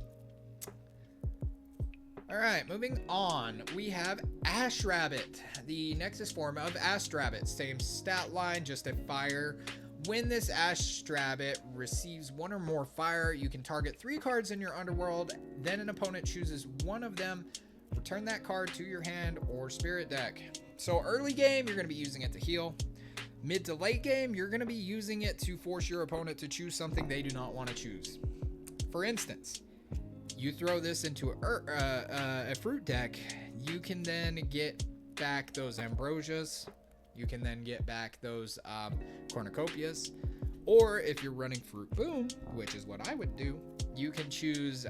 All right, moving on, we have Ash Rabbit, the Nexus form of Ash Rabbit. Same stat line, just a fire, When this Ash Rabbit receives one or more fire, you can target 3 cards in your underworld, then an opponent chooses one of them, return that card to your hand or spirit deck. So early game, you're going to be using it to heal. Mid to late game, you're going to be using it to force your opponent to choose something they do not want to choose. For instance, you throw this into a fruit deck, you can then get back those Ambrosias. You can then get back those cornucopias. Or if you're running Fruit Boom, which is what I would do, you can choose,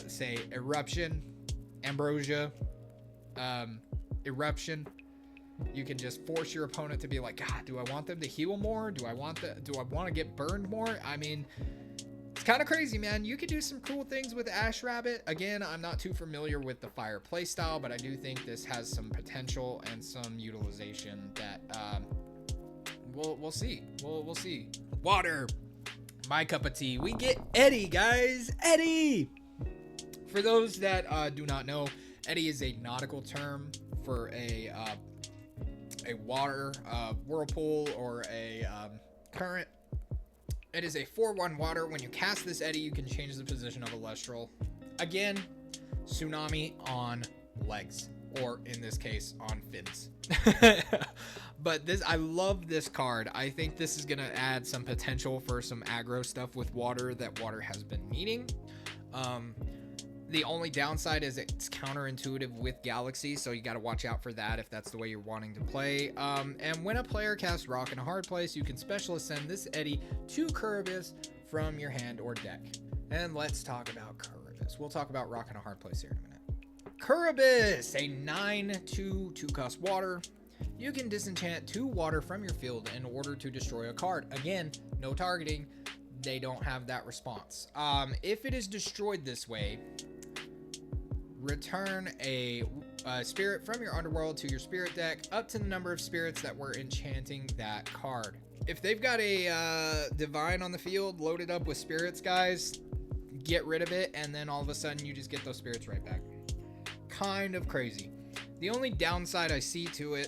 say, Eruption, Ambrosia, Eruption. You can just force your opponent to be like, God, do I want them to heal more? Do I want to get burned more? I mean, it's kind of crazy, man. You could do some cool things with Ash Rabbit. Again, I'm not too familiar with the fire playstyle, but I do think this has some potential and some utilization that we'll see. We'll see. Water, my cup of tea. We get Eddy, guys. Eddy. For those that do not know, Eddy is a nautical term for a water whirlpool or a current. It is a 4/1 water. When you cast this Eddy, you can change the position of Elestral. Again, Tsunami on legs, or in this case, on fins. But I love this card. I think this is going to add some potential for some aggro stuff with water that water has been needing. The only downside is it's counterintuitive with Galaxy, so you got to watch out for that if that's the way you're wanting to play. And when a player casts Rock in a hard place, you can special ascend this Eddy to Kuribus from your hand or deck. And let's talk about Kuribus. We'll talk about Rock in a hard place here in a minute. Kuribus, a 9/2 2-cost water. You can disenchant 2 water from your field in order to destroy a card. Again, no targeting. They don't have that response. If it is destroyed this way, return a spirit from your underworld to your spirit deck up to the number of spirits that were enchanting that card. If they've got a divine on the field loaded up with spirits, guys, get rid of it, and then all of a sudden you just get those spirits right back. Kind of crazy. The only downside I see to it,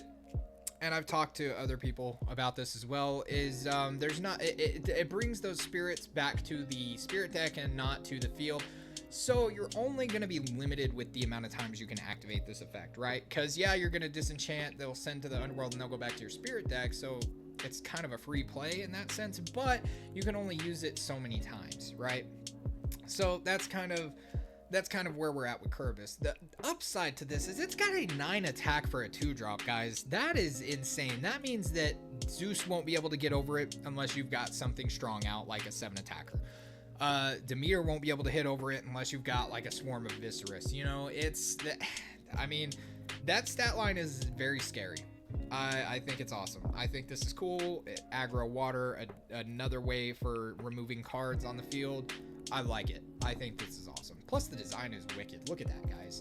and I've talked to other people about this as well, is it brings those spirits back to the spirit deck and not to the field. So you're only going to be limited with the amount of times you can activate this effect, right? Because, yeah, you're going to disenchant, they'll send to the underworld, and they'll go back to your spirit deck, so it's kind of a free play in that sense, but you can only use it so many times, right? So that's kind of where we're at with Kuribus. The upside to this is it's got a 9 attack for a 2-drop, guys. That is insane. That means that Zeus won't be able to get over it unless you've got something strong out, like a 7 attacker. Demir won't be able to hit over it unless you've got like a swarm of Viscerus. You know, that stat line is very scary. I think it's awesome. I think this is cool. Aggro water, another way for removing cards on the field. I like it. I think this is awesome. Plus the design is wicked. Look at that, guys.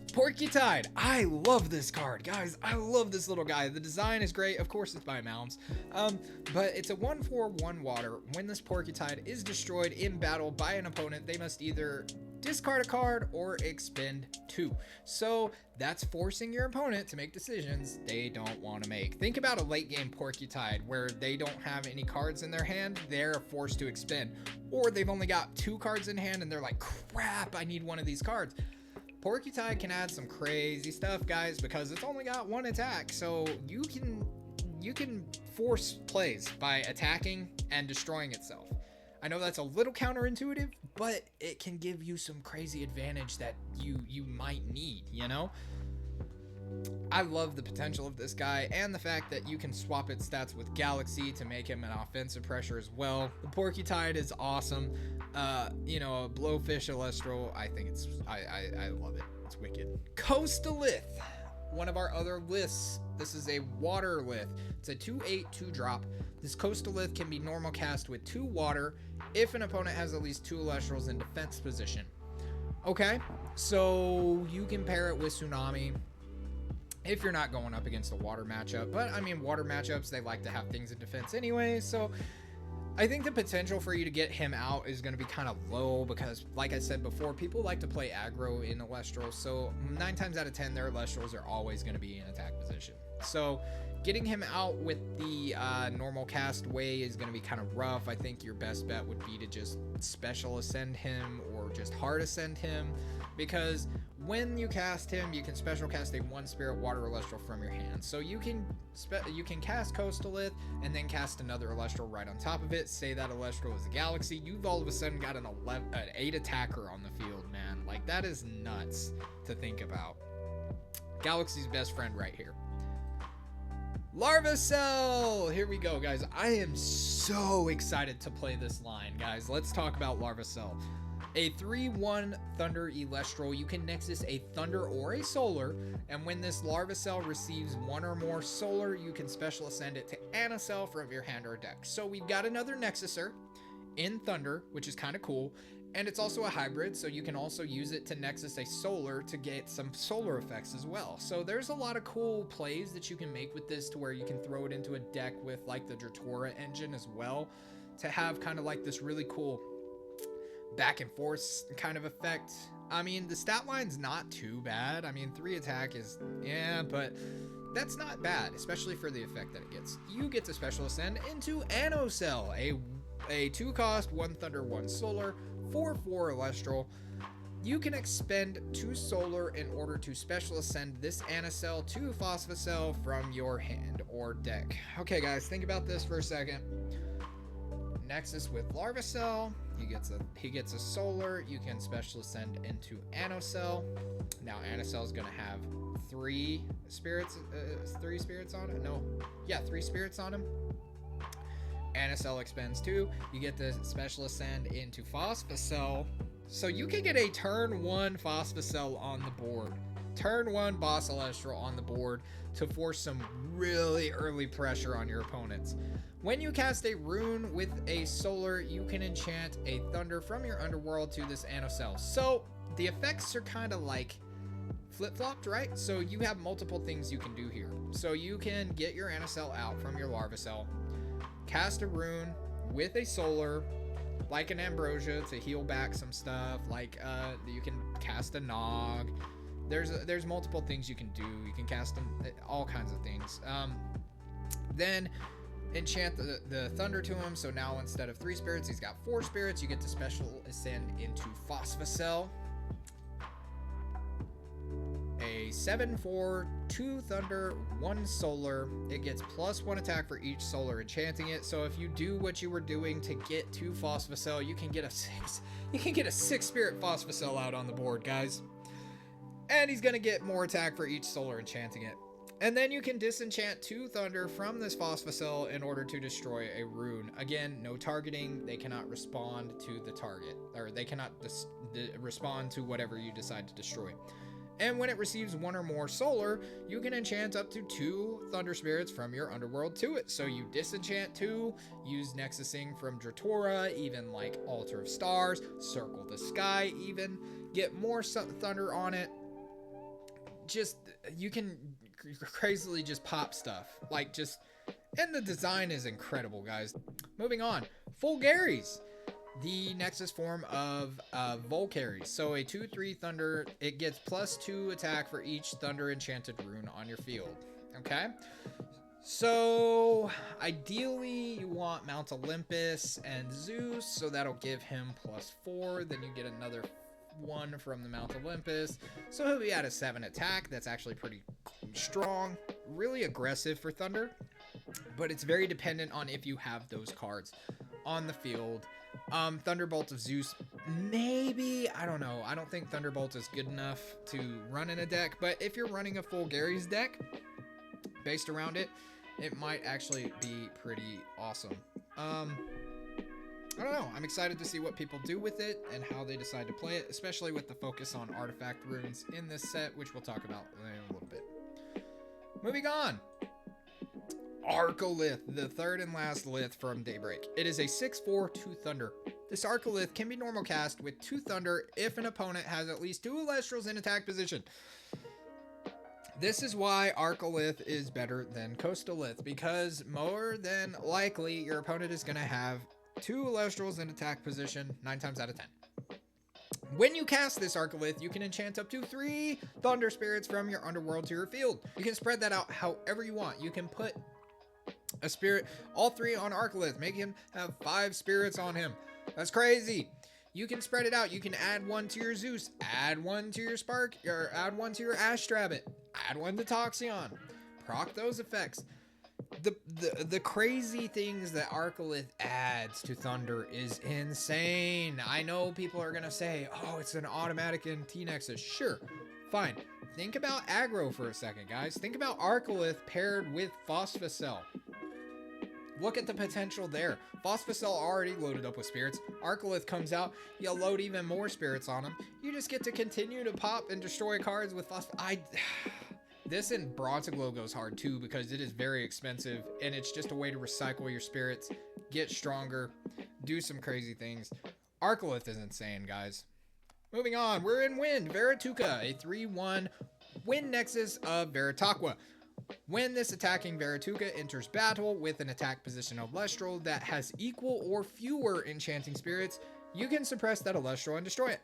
Porcutide. I love this card, guys. I love this little guy. The design is great. Of course, it's by Mounds. But it's a 1/4/1 water. When this Porcutide is destroyed in battle by an opponent, they must either discard a card or expend 2. So that's forcing your opponent to make decisions they don't want to make. Think about a late game Porcutide where they don't have any cards in their hand. They're forced to expend. Or they've only got 2 cards in hand and they're like, crap, I need one of these cards. Porcutide can add some crazy stuff, guys, because it's only got 1 attack. So you can force plays by attacking and destroying itself. I know that's a little counterintuitive, but it can give you some crazy advantage that you might need, you know? I love the potential of this guy and the fact that you can swap its stats with Galaxy to make him an offensive pressure as well. The Porcutide is awesome. A Blowfish Elestral, I think I love it. It's wicked. Coastalith, one of our other lists. This is a water lith. It's a 2/8 2-drop. This Coastalith can be normal cast with 2 water if an opponent has at least 2 Elestrals in defense position. Okay, so you can pair it with Tsunami if you're not going up against a water matchup. But I mean, water matchups, they like to have things in defense anyway, so I think the potential for you to get him out is going to be kind of low because, like I said before, people like to play aggro in Elestrals. So 9 times out of 10, their Elestrals are always going to be in attack position. So getting him out with the normal cast way is going to be kind of rough. I think your best bet would be to just special ascend him or just hard ascend him, because when you cast him, you can special cast a 1 spirit water Elestral from your hand. So you can cast Coastalith and then cast another Elestral right on top of it. Say that Elestral is a Galaxy. You've all of a sudden got an 8 attacker on the field, man. Like, that is nuts to think about. Galaxy's best friend right here. Larvacell! Here we go, guys. I am so excited to play this line, guys. Let's talk about Larvacell. A 3/1 Thunder Elestral. You can Nexus a Thunder or a Solar, and when this Larvacell receives 1 or more Solar, you can Special Ascend it to Anacell from your hand or deck. So we've got another Nexuser in Thunder, which is kind of cool, and it's also a hybrid, so you can also use it to Nexus a Solar to get some Solar effects as well. So there's a lot of cool plays that you can make with this, to where you can throw it into a deck with like the Dratora engine as well, to have kind of like this really cool back and forth kind of effect. I mean, the stat line's not too bad. I mean, 3 attack is, yeah, but that's not bad, especially for the effect that it gets. You get to Special Ascend into Anacell, a 2 cost, 1 Thunder, 1 Solar, 4/4 Elestral. You can expend 2 Solar in order to Special Ascend this Anacell to Phosphocell from your hand or deck. Okay, guys, think about this for a second. Nexus with Larvacell. He gets a Solar. You can Special Ascend into Anacell. Now Anacell is gonna have 3 spirits on it. No, yeah, 3 spirits on him. Anacell expends 2. You get the Special Ascend into Phosphocell. So you can get a turn 1 Phosphocell on the board. Turn 1 Boss Elestral on the board to force some really early pressure on your opponents. When you cast a rune with a Solar, you can enchant a Thunder from your underworld to this Anacell. So the effects are kind of like flip-flopped, right? So you have multiple things you can do here. So you can get your Anacell out from your Larvacell, cast a rune with a Solar, like an Ambrosia, to heal back some stuff. Like you can cast a Nog. There's multiple things you can do. You can cast them, all kinds of things. Then enchant the Thunder to him. So now instead of 3 spirits, he's got 4 spirits. You get to Special Ascend into Phosphocell. A 7/4, 2 Thunder, 1 Solar. It gets +1 attack for each Solar enchanting it. So if you do what you were doing to get to Phosphocell, you can get a 6 spirit Phosphocell out on the board, guys. And he's gonna get more attack for each Solar enchanting it. And then you can disenchant 2 Thunder from this Phosphocell in order to destroy a rune. Again, no targeting. They cannot respond to the target, or they cannot respond to whatever you decide to destroy. And when it receives 1 or more Solar, you can enchant up to 2 Thunder Spirits from your underworld to it. So you disenchant 2, use Nexusing from Dratora, even like Altar of Stars, Circle the Sky even, get more Thunder on it. Just, you can crazily just pop stuff. Like, just, and the design is incredible, guys. Moving on, Fulgaris, the Nexus form of Volcaries. So a 2/3 Thunder, it gets +2 attack for each Thunder enchanted rune on your field. Okay, so ideally you want Mount Olympus and Zeus, so that'll give him +4. Then you get another 1 from the Mount Olympus, so he'll be at a 7 attack. That's actually pretty strong, really aggressive for Thunder, but it's very dependent on if you have those cards on the field. Thunderbolt of Zeus, maybe, I don't know. I don't think Thunderbolt is good enough to run in a deck, but if you're running a Fulgaris deck based around it, it might actually be pretty awesome. I don't know. I'm excited to see what people do with it and how they decide to play it, especially with the focus on artifact runes in this set, which we'll talk about in a little bit. Moving on. Arcolith, the 3rd and last Lith from Daybreak. It is a 6/4, 2 Thunder. This Arcolith can be normal cast with 2 Thunder if an opponent has at least 2 Elestrals in attack position. This is why Arcolith is better than Coastalith, because more than likely your opponent is going to have 2 Elestrals in attack position 9 times out of 10. When you cast this Arcolith, you can enchant up to 3 Thunder Spirits from your underworld to your field. You can spread that out however you want. You can put a spirit, all 3 on Arcolith, make him have 5 spirits on him. That's crazy. You can spread it out. You can add 1 to your Zeus, add 1 to your Spark, or add 1 to your Astrabbit, add 1 to Toxion. Proc those effects. The crazy things that Arcolith adds to Thunder is insane. I know people are gonna say, oh, it's an automatic in T-Nexus. Sure, fine. Think about aggro for a second, guys. Think about Arcolith paired with Phosphocell. Look at the potential there. Phosphocell already loaded up with spirits. Arcolith comes out, you load even more spirits on him. You just get to continue to pop and destroy cards with Phosphocell. This in Bronze Glow goes hard too because it is very expensive and it's just a way to recycle your spirits, get stronger, do some crazy things. Arcolith is insane, guys. Moving on, we're in Wind. Verituka, a 3/1 Wind Nexus of Veritaqua. When this attacking Verituka enters battle with an attack position of Elestral that has equal or fewer enchanting spirits, you can suppress that Elestral and destroy it.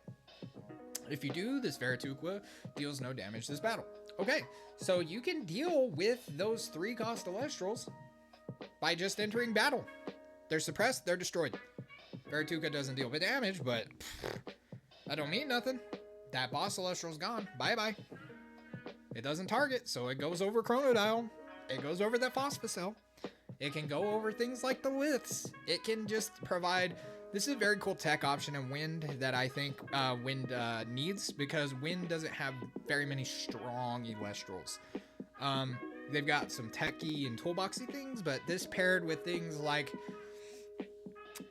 If you do, this Verituka deals no damage this battle. Okay, so you can deal with those 3-cost Elestrals by just entering battle. They're suppressed, they're destroyed. Verituka doesn't deal with damage, but that don't mean nothing. That boss Elestral's gone. Bye-bye. It doesn't target, so it goes over Chronodial. It goes over that Phosphocell. It can go over things like the Liths. It can just provide... This is a very cool tech option in Wind that I think Wind needs because Wind doesn't have very many strong Elestrals. They've got some techy and toolboxy things, but this paired with things like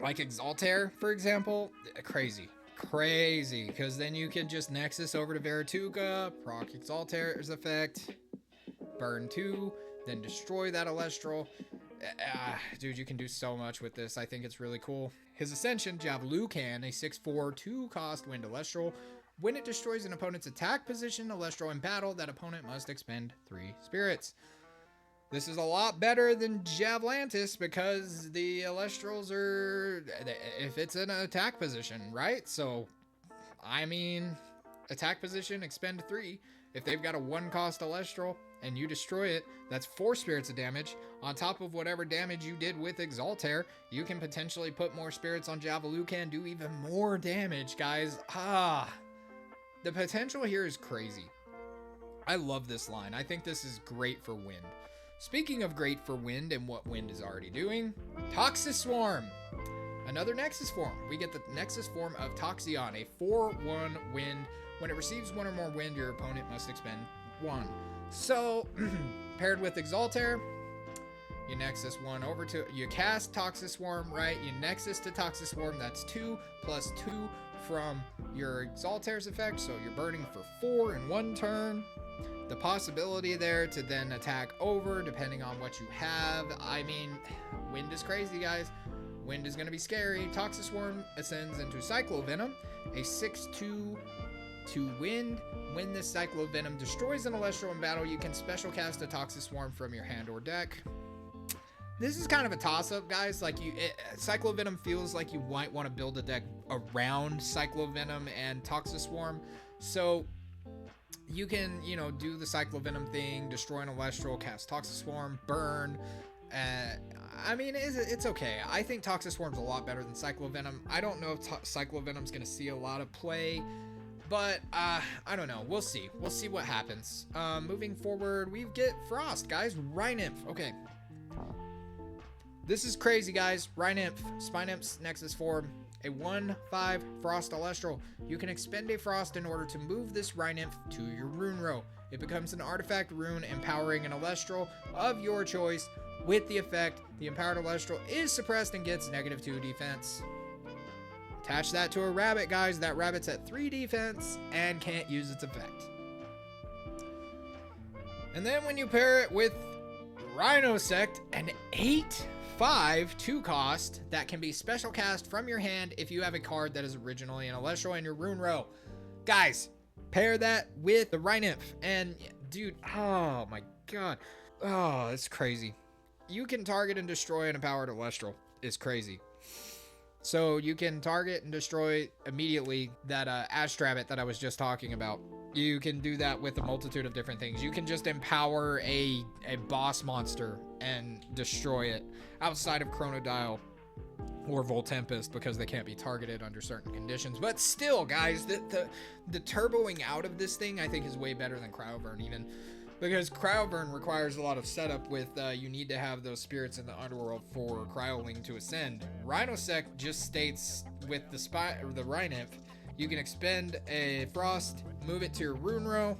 Exaltair, for example, crazy, because then you can just Nexus over to Verituka, proc Exaltair's effect, burn 2, then destroy that Elestral. Dude, you can do so much with this. I think it's really cool. His Ascension, Javelucan, a 6/4 2-cost Wind Elestral. When it destroys an opponent's attack position Elestral in battle, that opponent must expend 3 spirits. This is a lot better than Javelantis because the Elestrals are... if it's in an attack position, right? So, I mean, attack position, expend 3. If they've got a 1-cost Elestral and you destroy it, that's 4 spirits of damage. On top of whatever damage you did with Exaltair, you can potentially put more spirits on Javelucan, do even more damage, guys. The potential here is crazy. I love this line. I think this is great for Wind. Speaking of great for Wind and what Wind is already doing, Toxis Swarm. Another Nexus form. We get the Nexus form of Toxion, a 4/1 Wind. When it receives 1 or more Wind, your opponent must expend 1. So, paired with Exaltair, you Nexus 1 over to... You cast Toxis Swarm, right? You Nexus to Toxis Swarm. That's 2 plus 2 from your Exaltair's effect. So you're burning for 4 in 1 turn. The possibility there to then attack over, depending on what you have. I mean, Wind is crazy, guys. Wind is going to be scary. Toxis Swarm ascends into Cyclovenom, a 6/2 to Wind. When this Cyclovenom destroys an Elestral in battle, you can special cast a Toxis Swarm from your hand or deck. This is kind of a toss-up, guys. Like, Cyclovenom feels like you might want to build a deck around Cyclovenom and Toxis Swarm. So you can, do the Cyclovenom thing, destroy an Elestral, cast Toxis Swarm, burn. I mean, it's okay. I think Toxis Swarm's a lot better than Cyclovenom. I don't know if Cyclovenom's going to see a lot of play, but I don't know. We'll see. We'll see what happens. Moving forward, we get Frost, guys. Rhynymph. Okay. This is crazy, guys. Rhynymph, Spinymph's Nexus form, a 1/5 Frost Elestral. You can expend a Frost in order to move this Rhynymph to your rune row. It becomes an artifact rune empowering an Elestral of your choice. With the effect, the empowered Elestral is suppressed and gets -2 defense. Attach that to a rabbit, guys. That rabbit's at 3 defense and can't use its effect. And then when you pair it with Rhinosect, an 8/5 2-cost that can be special cast from your hand if you have a card that is originally an Elestral in your rune row. Guys, pair that with the Rhynymph and dude, oh my god. Oh, it's crazy. You can target and destroy an empowered Elestral. It's crazy. So you can target and destroy immediately that Astrabbit that I was just talking about. You can do that with a multitude of different things. You can just empower a boss monster and destroy it outside of Chronodial or Voltempest because they can't be targeted under certain conditions. But still, guys, the turboing out of this thing I think is way better than Cryovern even. Because Cryovern requires a lot of setup with, you need to have those spirits in the underworld for Cryoling to ascend. Rhinosect just states with the Rhinymph, you can expend a Frost, move it to your rune row,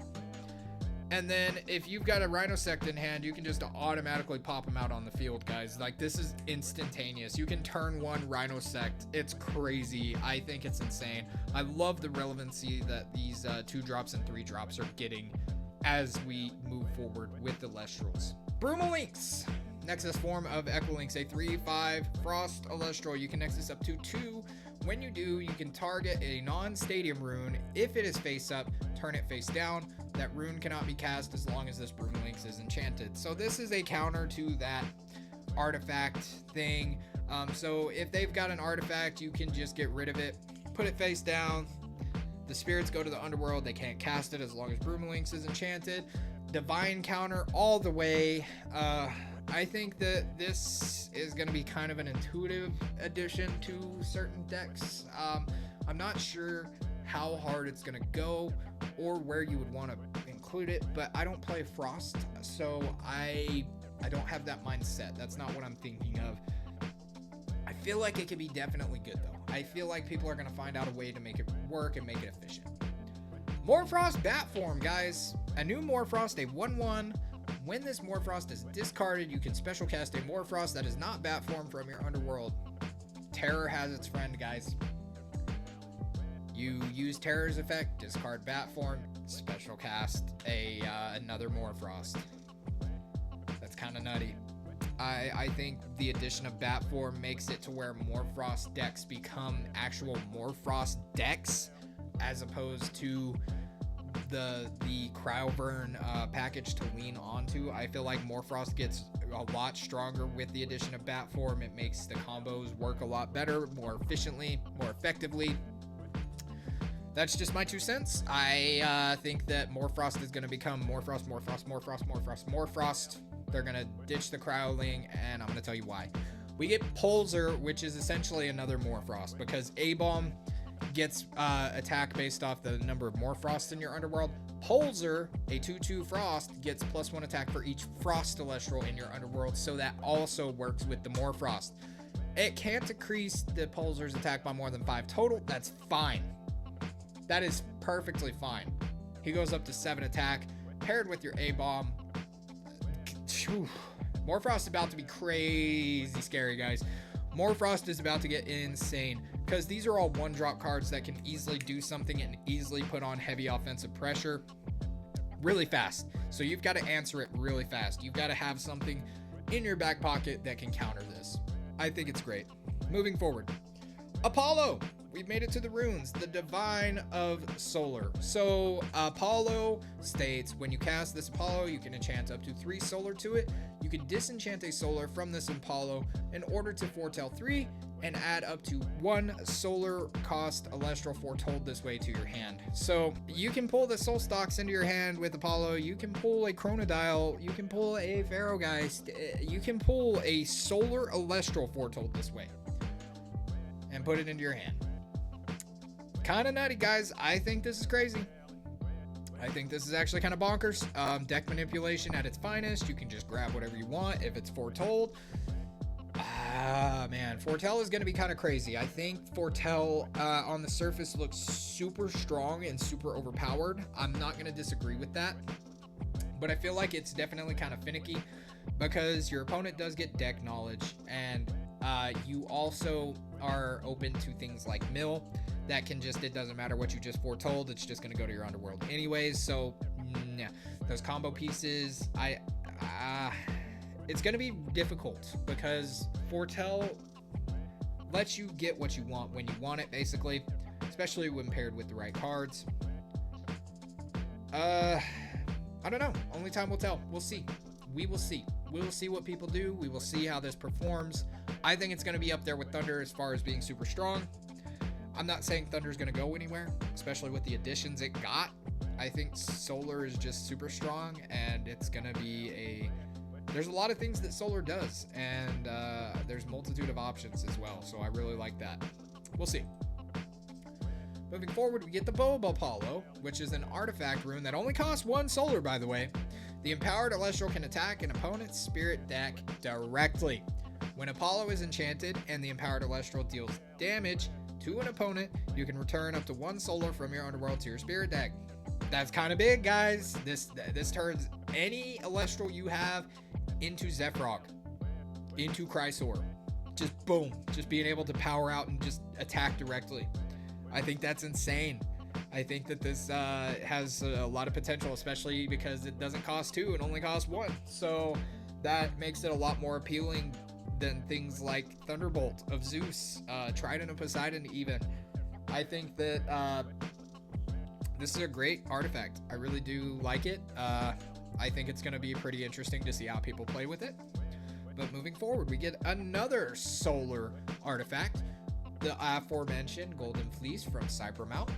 and then if you've got a Rhinosect in hand, you can just automatically pop them out on the field, guys. Like, this is instantaneous. You can turn one Rhinosect. It's crazy. I think it's insane. I love the relevancy that these 2-drops and 3-drops are getting as we move forward with the Elestrals. Brumalinx, Nexus form of Equilinx, a 3/5 Frost Elestral. You can Nexus up to 2. When you do, you can target a non-stadium rune. If it is face up, turn it face down. That rune cannot be cast as long as this Brumalinx is enchanted. So this is a counter to that artifact thing. So if they've got an artifact, you can just get rid of it, put it face down. The spirits go to the underworld. They can't cast it as long as Brumalinx is enchanted. Divine counter all the way. I think that this is going to be kind of an intuitive addition to certain decks. I'm not sure how hard it's going to go or where you would want to include it, but I don't play Frost, so I don't have that mindset. That's not what I'm thinking of. I feel like it could be definitely good, though. I feel like people are going to find out a way to make it work and make it efficient. Morfrost Bat form, guys. A new Morfrost, a 1/1. When this Morfrost is discarded, you can special cast a Morfrost that is not Bat form from your underworld. Terror has its friend, guys. You use Terror's effect, discard Bat form, special cast another Morfrost. That's kind of nutty. I think the addition of Bat form makes it to where Morfrost decks become actual Morfrost decks as opposed to the Cryovern package to lean onto. I feel like Morfrost gets a lot stronger with the addition of Bat form. It makes the combos work a lot better, more efficiently, more effectively. That's just my 2 cents. I think that Morfrost is going to become Morfrost. They're going to ditch the Cryoling, and I'm going to tell you why. We get Pulsar, which is essentially another Morfrost, because A-Bomb gets attack based off the number of Morfrosts in your underworld. Pulsar, a 2/2 Frost, gets +1 attack for each Frost Celestial in your underworld, so that also works with the Morfrost. It can't decrease the Pulsar's attack by more than 5 total. That's fine. That is perfectly fine. He goes up to 7 attack, paired with your A-Bomb. Morfrost is about to be crazy scary, guys. Morfrost is about to get insane because these are all 1-drop cards that can easily do something and easily put on heavy offensive pressure really fast. So you've got to answer it really fast. You've got to have something in your back pocket that can counter this. I think it's great. Moving forward, Apollo. We've made it to the runes, the Divine of Solar. So Apollo states, when you cast this Apollo, you can enchant up to 3 solar to it. You can disenchant a solar from this Apollo in order to foretell 3 and add up to 1 solar cost Elestral foretold this way to your hand. So you can pull the Soul Stalks into your hand with Apollo. You can pull a Chronodial. You can pull a Pharaohgeist. You can pull a solar Elestral foretold this way and put it into your hand. Kind of nutty, guys. I think this is crazy. I think this is actually kind of bonkers. Deck manipulation at its finest. You can just grab whatever you want if it's foretold. Man, foretell is going to be kind of crazy. I think foretell on the surface looks super strong and super overpowered. I'm not going to disagree with that, but I feel like it's definitely kind of finicky because your opponent does get deck knowledge, and you also are open to things like mill. That can just, it doesn't matter what you just foretold, it's just going to go to your underworld anyways. So yeah, those combo pieces, it's going to be difficult because foretell lets you get what you want when you want it, basically, especially when paired with the right cards. I don't know. Only time will tell. We'll see. We will see. We will see what people do. We will see how this performs. I think it's going to be up there with Thunder as far as being super strong. I'm not saying Thunder's going to go anywhere, especially with the additions it got. I think Solar is just super strong, and it's going to be there's a lot of things that Solar does, and there's multitude of options as well, so I really like that. We'll see. Moving forward, we get the Bow of Apollo, which is an artifact rune that only costs 1 Solar, by the way. The Empowered Elestral can attack an opponent's spirit deck directly. When Apollo is enchanted and the Empowered Elestral deals damage to an opponent, you can return up to 1 Solar from your Underworld to your spirit deck. That's kind of big, guys. This turns any Elestral you have into Zephrog, into Chrysor. Just boom. Just being able to power out and just attack directly. I think that's insane. I think that this has a lot of potential, especially because it doesn't cost 2, it only costs 1. So that makes it a lot more appealing than things like Thunderbolt of Zeus, Trident of Poseidon even. I think that this is a great artifact. I really do like it. I think it's going to be pretty interesting to see how people play with it. But moving forward, we get another Solar artifact, the aforementioned Golden Fleece from Cypher Mount.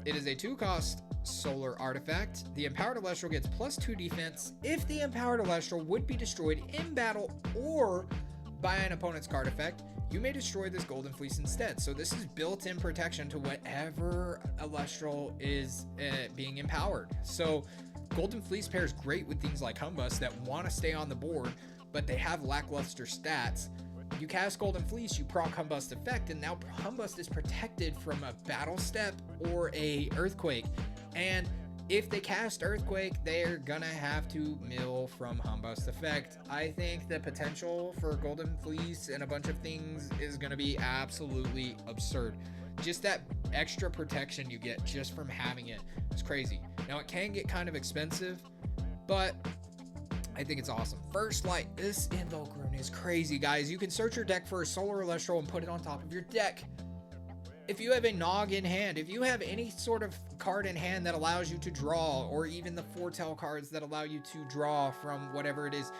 It is a 2-cost Solar artifact. The Empowered Elestral gets +2 defense if the Empowered Elestral would be destroyed in battle or by an opponent's card effect. You may destroy this Golden Fleece instead. So this is built-in protection to whatever Elestral is being empowered. So Golden Fleece pairs great with things like Humbus that want to stay on the board, but they have lackluster stats. You cast Golden Fleece, you proc Humbust effect, and now Humbust is protected from a Battle Step or a Earthquake. And if they cast Earthquake, they're gonna have to mill from Humbust effect. I think the potential for Golden Fleece and a bunch of things is gonna be absolutely absurd. Just that extra protection you get just from having it is crazy. Now it can get kind of expensive, but I think it's awesome. First Light, this Invoke rune is crazy, guys. You can search your deck for a Solar Elestral and put it on top of your deck. If you have a Nog in hand, if you have any sort of card in hand that allows you to draw, or even the Foretell cards that allow you to draw from whatever it is,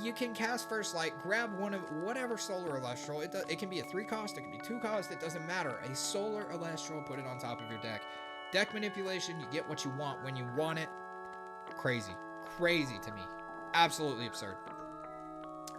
you can cast First Light, grab one of whatever Solar Elestral. It can be a 3-cost, it can be 2-cost, it doesn't matter. A Solar Elestral, put it on top of your deck. Deck manipulation, you get what you want when you want it. Crazy. Crazy to me. Absolutely absurd.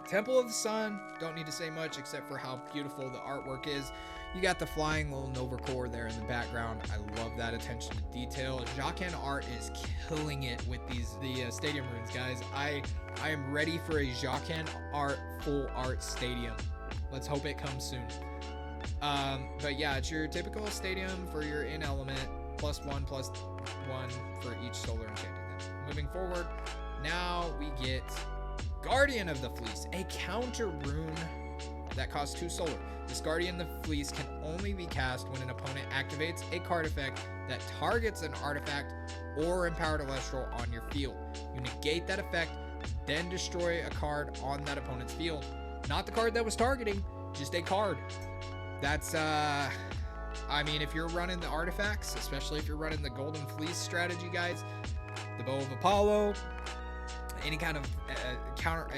Temple of the Sun, don't need to say much except for how beautiful the artwork is. You got the flying little Nova Core there in the background. I love that attention to detail. Jaqen art is killing it with the stadium runes, guys. I am ready for a Jaqen art full art stadium. Let's hope it comes soon. But yeah, it's your typical stadium for your in element, +1/+1 for each solar enchanted. Moving forward, now we get Guardian of the Fleece, a counter rune that costs 2 solar. This Guardian of the Fleece can only be cast when an opponent activates a card effect that targets an artifact or Empowered Elestral on your field. You negate that effect, then destroy a card on that opponent's field. Not the card that was targeting, just a card. That's, I mean, if you're running the artifacts, especially if you're running the Golden Fleece strategy, guys, the Bow of Apollo, any kind of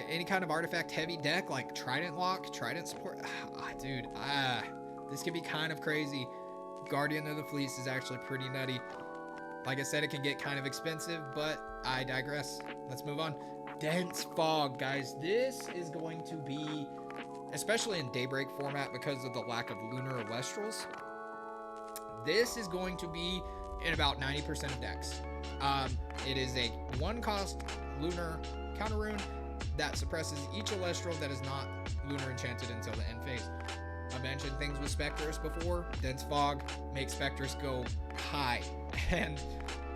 any kind of artifact heavy deck like Trident Lock, Trident Support, dude, this can be kind of crazy. Guardian of the Fleece is actually pretty nutty. Like I said, it can get kind of expensive, but I digress. Let's move on. Dense Fog, guys. This is going to be, especially in Daybreak format because of the lack of Lunar Elestrals, this is going to be in about 90% of decks. It is a 1-cost Lunar counter rune that suppresses each Elestral that is not Lunar enchanted until the end phase. I mentioned things with Spectrus before. Dense Fog makes Spectrus go high. And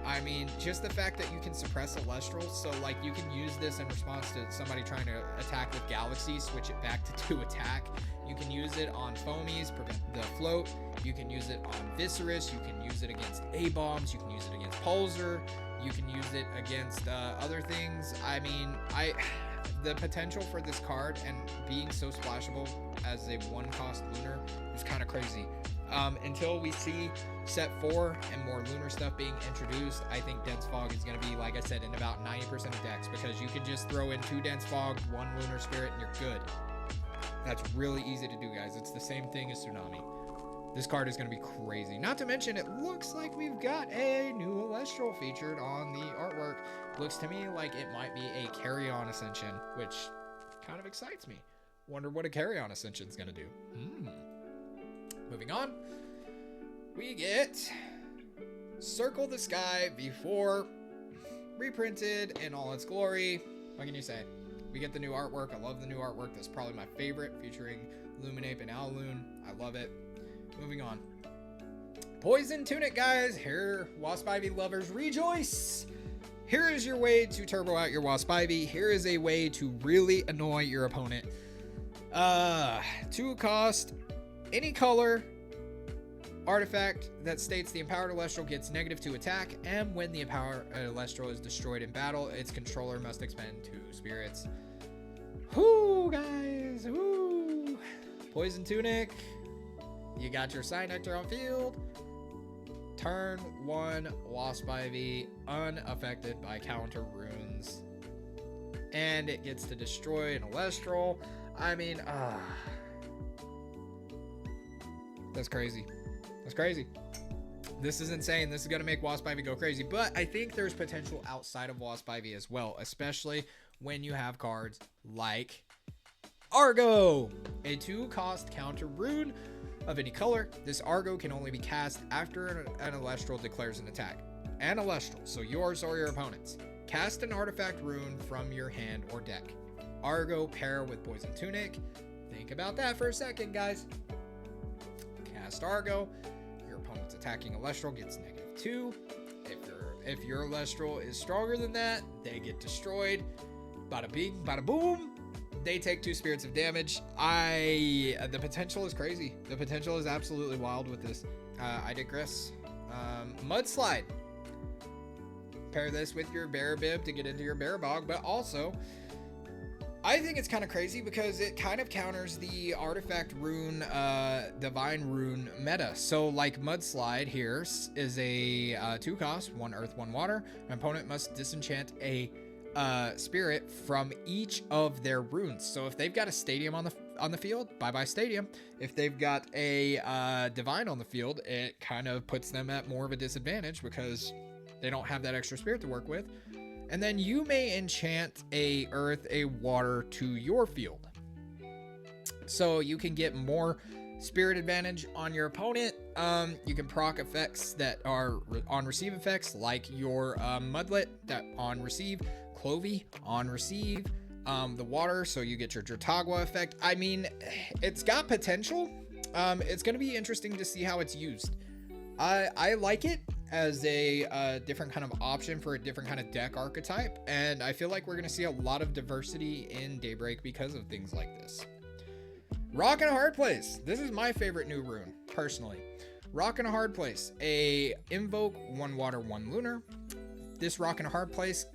I mean, just the fact that you can suppress Elestrals, so like you can use this in response to somebody trying to attack with Galaxy, switch it back to 2 attack. You can use it on Foamies, prevent the float. You can use it on Viscerus. You can use it against A-bombs. You can use it against Pulsar. You can use it against other things. I mean, the potential for this card and being so splashable as a 1-cost Lunar is kind of crazy. Until we see set 4 and more Lunar stuff being introduced, I think Dense Fog is going to be, like I said, in about 90% of decks, because you can just throw in 2 Dense Fog, 1 Lunar Spirit, and you're good. That's really easy to do, guys. It's the same thing as Tsunami. This card is going to be crazy. Not to mention, it looks like we've got a new Elestral featured on the artwork. Looks to me like it might be a Carry-On Ascension, which kind of excites me. Wonder what a Carry-On Ascension is going to do. Moving on, we get Circle the Sky before reprinted in all its glory. What can you say? We get the new artwork. I love the new artwork. That's probably my favorite, featuring Luminape and Owloon. I love it. Moving on. Poison Tunic, guys. Here, Wasp Ivy lovers, rejoice! Here is your way to turbo out your Wasp Ivy. Here is a way to really annoy your opponent. 2 cost, any color artifact that states the empowered Elestral gets -2 attack, and when the empowered Elestral is destroyed in battle, its controller must expend 2 spirits. Whoo, guys, whoo! Poison Tunic, you got your Psy Nectar on field. Turn 1 Wasp Ivy, unaffected by counter runes, and it gets to destroy an Elestral. I mean, that's crazy. That's crazy. This is insane. This is going to make Wasp Ivy go crazy, but I think there's potential outside of Wasp Ivy as well, especially when you have cards like Argo, a 2-cost counter rune of any color. This Argo can only be cast after an Elestral declares an attack. An Elestral, so yours or your opponent's. Cast an artifact rune from your hand or deck. Argo pair with Poison Tunic. Think about that for a second, guys. Cast Argo. Your opponent's attacking Elestral gets -2. If your Elestral is stronger than that, they get destroyed. Bada bing, bada boom. They take 2 spirits of damage. The potential is crazy. The potential is absolutely wild with this. I digress. Mudslide. Pair this with your Bear Bib to get into your Bear Bog, but also I think it's kind of crazy because it kind of counters the artifact rune, divine rune meta. So like Mudslide here is a 2 cost, 1 earth, 1 water. An opponent must disenchant a spirit from each of their runes. So if they've got a stadium on the field, bye stadium. If they've got a divine on the field, it kind of puts them at more of a disadvantage because they don't have that extra spirit to work with. And then you may enchant a earth, a water to your field, so you can get more spirit advantage on your opponent. You can proc effects that are on receive effects, like your Mudlet that on receive, Clovey on receive, the water, so you get your Jotagwa effect. I mean, it's got potential. It's going to be interesting to see how it's used. I like it as a different kind of option for a different kind of deck archetype, and I feel like we're going to see a lot of diversity in Daybreak because of things like this. Rock in a Hard Place. This is my favorite new rune, personally. Rock in a Hard Place. A invoke 1 water, 1 lunar. This Rock in a Hard Place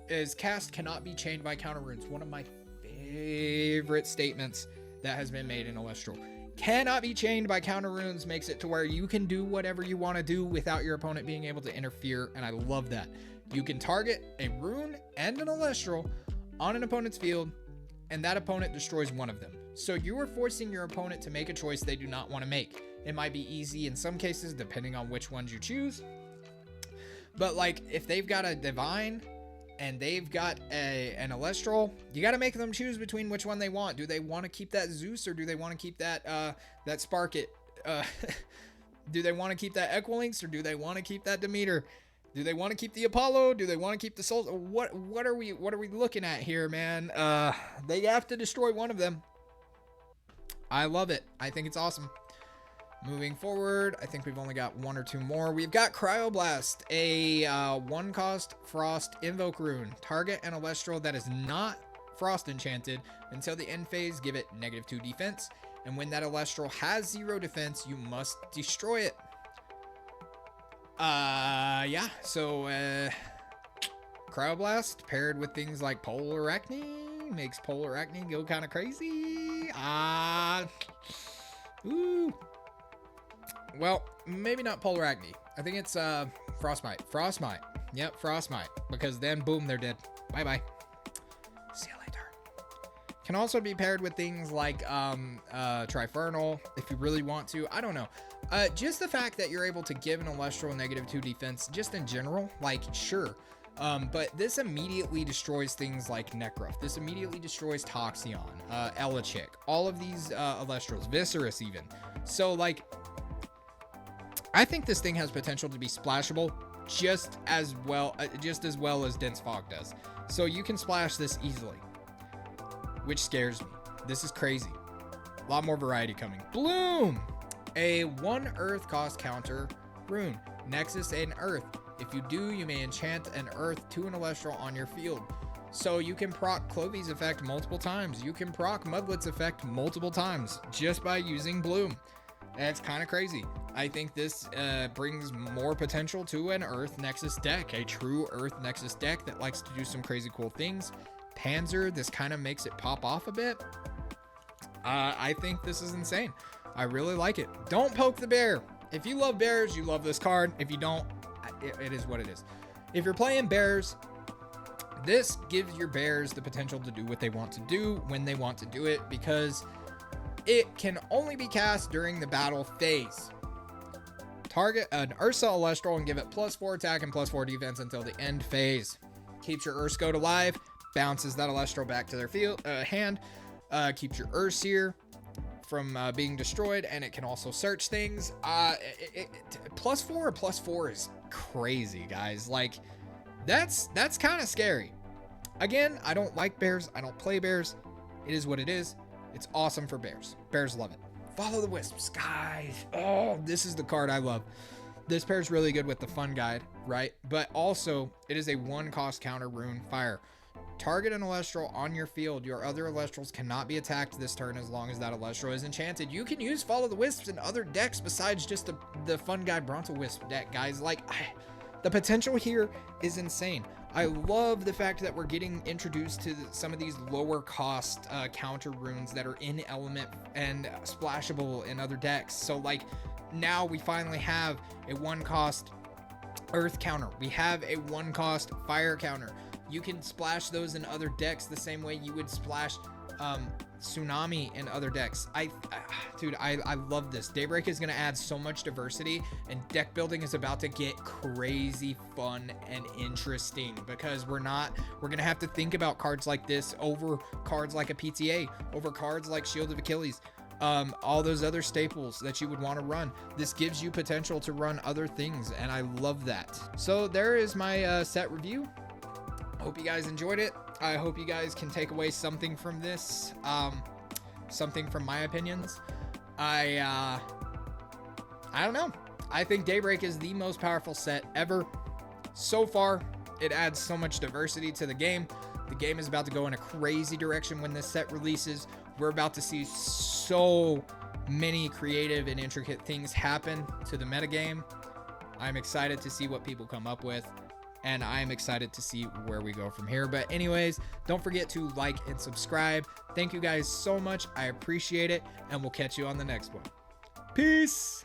is cast cannot be chained by counter runes. One of my favorite statements that has been made in Elestral. Cannot be chained by counter runes makes it to where you can do whatever you want to do without your opponent being able to interfere, and I love that. You can target a rune and an Elestral on an opponent's field, and that opponent destroys one of them. So you are forcing your opponent to make a choice they do not want to make. It might be easy in some cases, depending on which ones you choose. But like, if they've got a divine and they've got an Elestral, you got to make them choose between which one they want. Do they want to keep that Zeus, or do they want to keep that that Sparkit? Do they want to keep that Equilinx, or do they want to keep that Demeter? Do they want to keep the Apollo? Do they want to keep the Souls? What are we looking at here, man? They have to destroy one of them. I love it. I think it's awesome. Moving forward, I think we've only got 1 or 2 more. We've got Cryoblast, a 1-cost Frost Invoke rune. Target an Elestral that is not Frost enchanted until the end phase. Give it -2 defense. And when that Elestral has 0 defense, you must destroy it. Yeah. So, Cryoblast paired with things like Polar Acne makes Polar Acne go kind of crazy. Ooh. Well, maybe not Polar Acne. I think it's Frostmite. Frostmite. Yep, Frostmite. Because then, boom, they're dead. Bye-bye. See you later. Can also be paired with things like Trifernal, if you really want to. I don't know. Just the fact that you're able to give an Elestral -2 defense, just in general, like, sure. But this immediately destroys things like Nekruff. This immediately destroys Toxion, Elichick, all of these Elestrals, Viscerus even. So, like, I think this thing has potential to be splashable just as well as Dense Fog does. So you can splash this easily, which scares me. This is crazy. A lot more variety coming. Bloom! A 1 Earth cost counter rune. Nexus and Earth. If you do, you may enchant an Earth to an Elestral on your field. So you can proc Clovey's effect multiple times. You can proc Mudlet's effect multiple times just by using Bloom. That's kind of crazy. I think this brings more potential to an Earth Nexus deck, a true Earth Nexus deck that likes to do some crazy cool things. Panzer, this kind of makes it pop off a bit. I think this is insane. I really like it. Don't poke the bear. If you love bears, you love this card. If you don't, it is what it is. If you're playing bears, this gives your bears the potential to do what they want to do when they want to do it, because it can only be cast during the battle phase. Target an Ursa Elestral and give it +4 attack and +4 defense until the end phase. Keeps your Ursa alive, bounces that Elestral back to their field hand, keeps your Ursir from being destroyed, and it can also search things. +4 is crazy, guys. Like, that's kind of scary. Again, I don't like bears. I don't play bears. It is what it is. It's awesome for bears. Bears love it. Follow the Wisps, guys. Oh, this is the card I love. This pairs really good with the Fun Guide, right? But also, it is a 1 cost counter rune fire. Target an Elestral on your field. Your other Elestrals cannot be attacked this turn as long as that Elestral is enchanted. You can use Follow the Wisps in other decks besides just the Fun Guide Bronto Wisp deck, guys. Like, the potential here is insane. I love the fact that we're getting introduced to some of these lower cost counter runes that are in element and splashable in other decks. So, like, now we finally have a 1 cost Earth counter. We have a 1 cost Fire counter. You can splash those in other decks the same way you would splash Tsunami in other decks. Dude, I love this. Daybreak is going to add so much diversity, and deck building is about to get crazy fun and interesting, because we're going to have to think about cards like this over cards like a PTA, over cards like Shield of Achilles, all those other staples that you would want to run. This gives you potential to run other things, and I love that. So there is my set review. Hope you guys enjoyed it. I hope you guys can take away something from this, something from my opinions. I don't know. I think Daybreak is the most powerful set ever. So far, it adds so much diversity to the game. The game is about to go in a crazy direction when this set releases. We're about to see so many creative and intricate things happen to the metagame. I'm excited to see what people come up with, and I'm excited to see where we go from here. But anyways, don't forget to like and subscribe. Thank you guys so much. I appreciate it, and we'll catch you on the next one. Peace.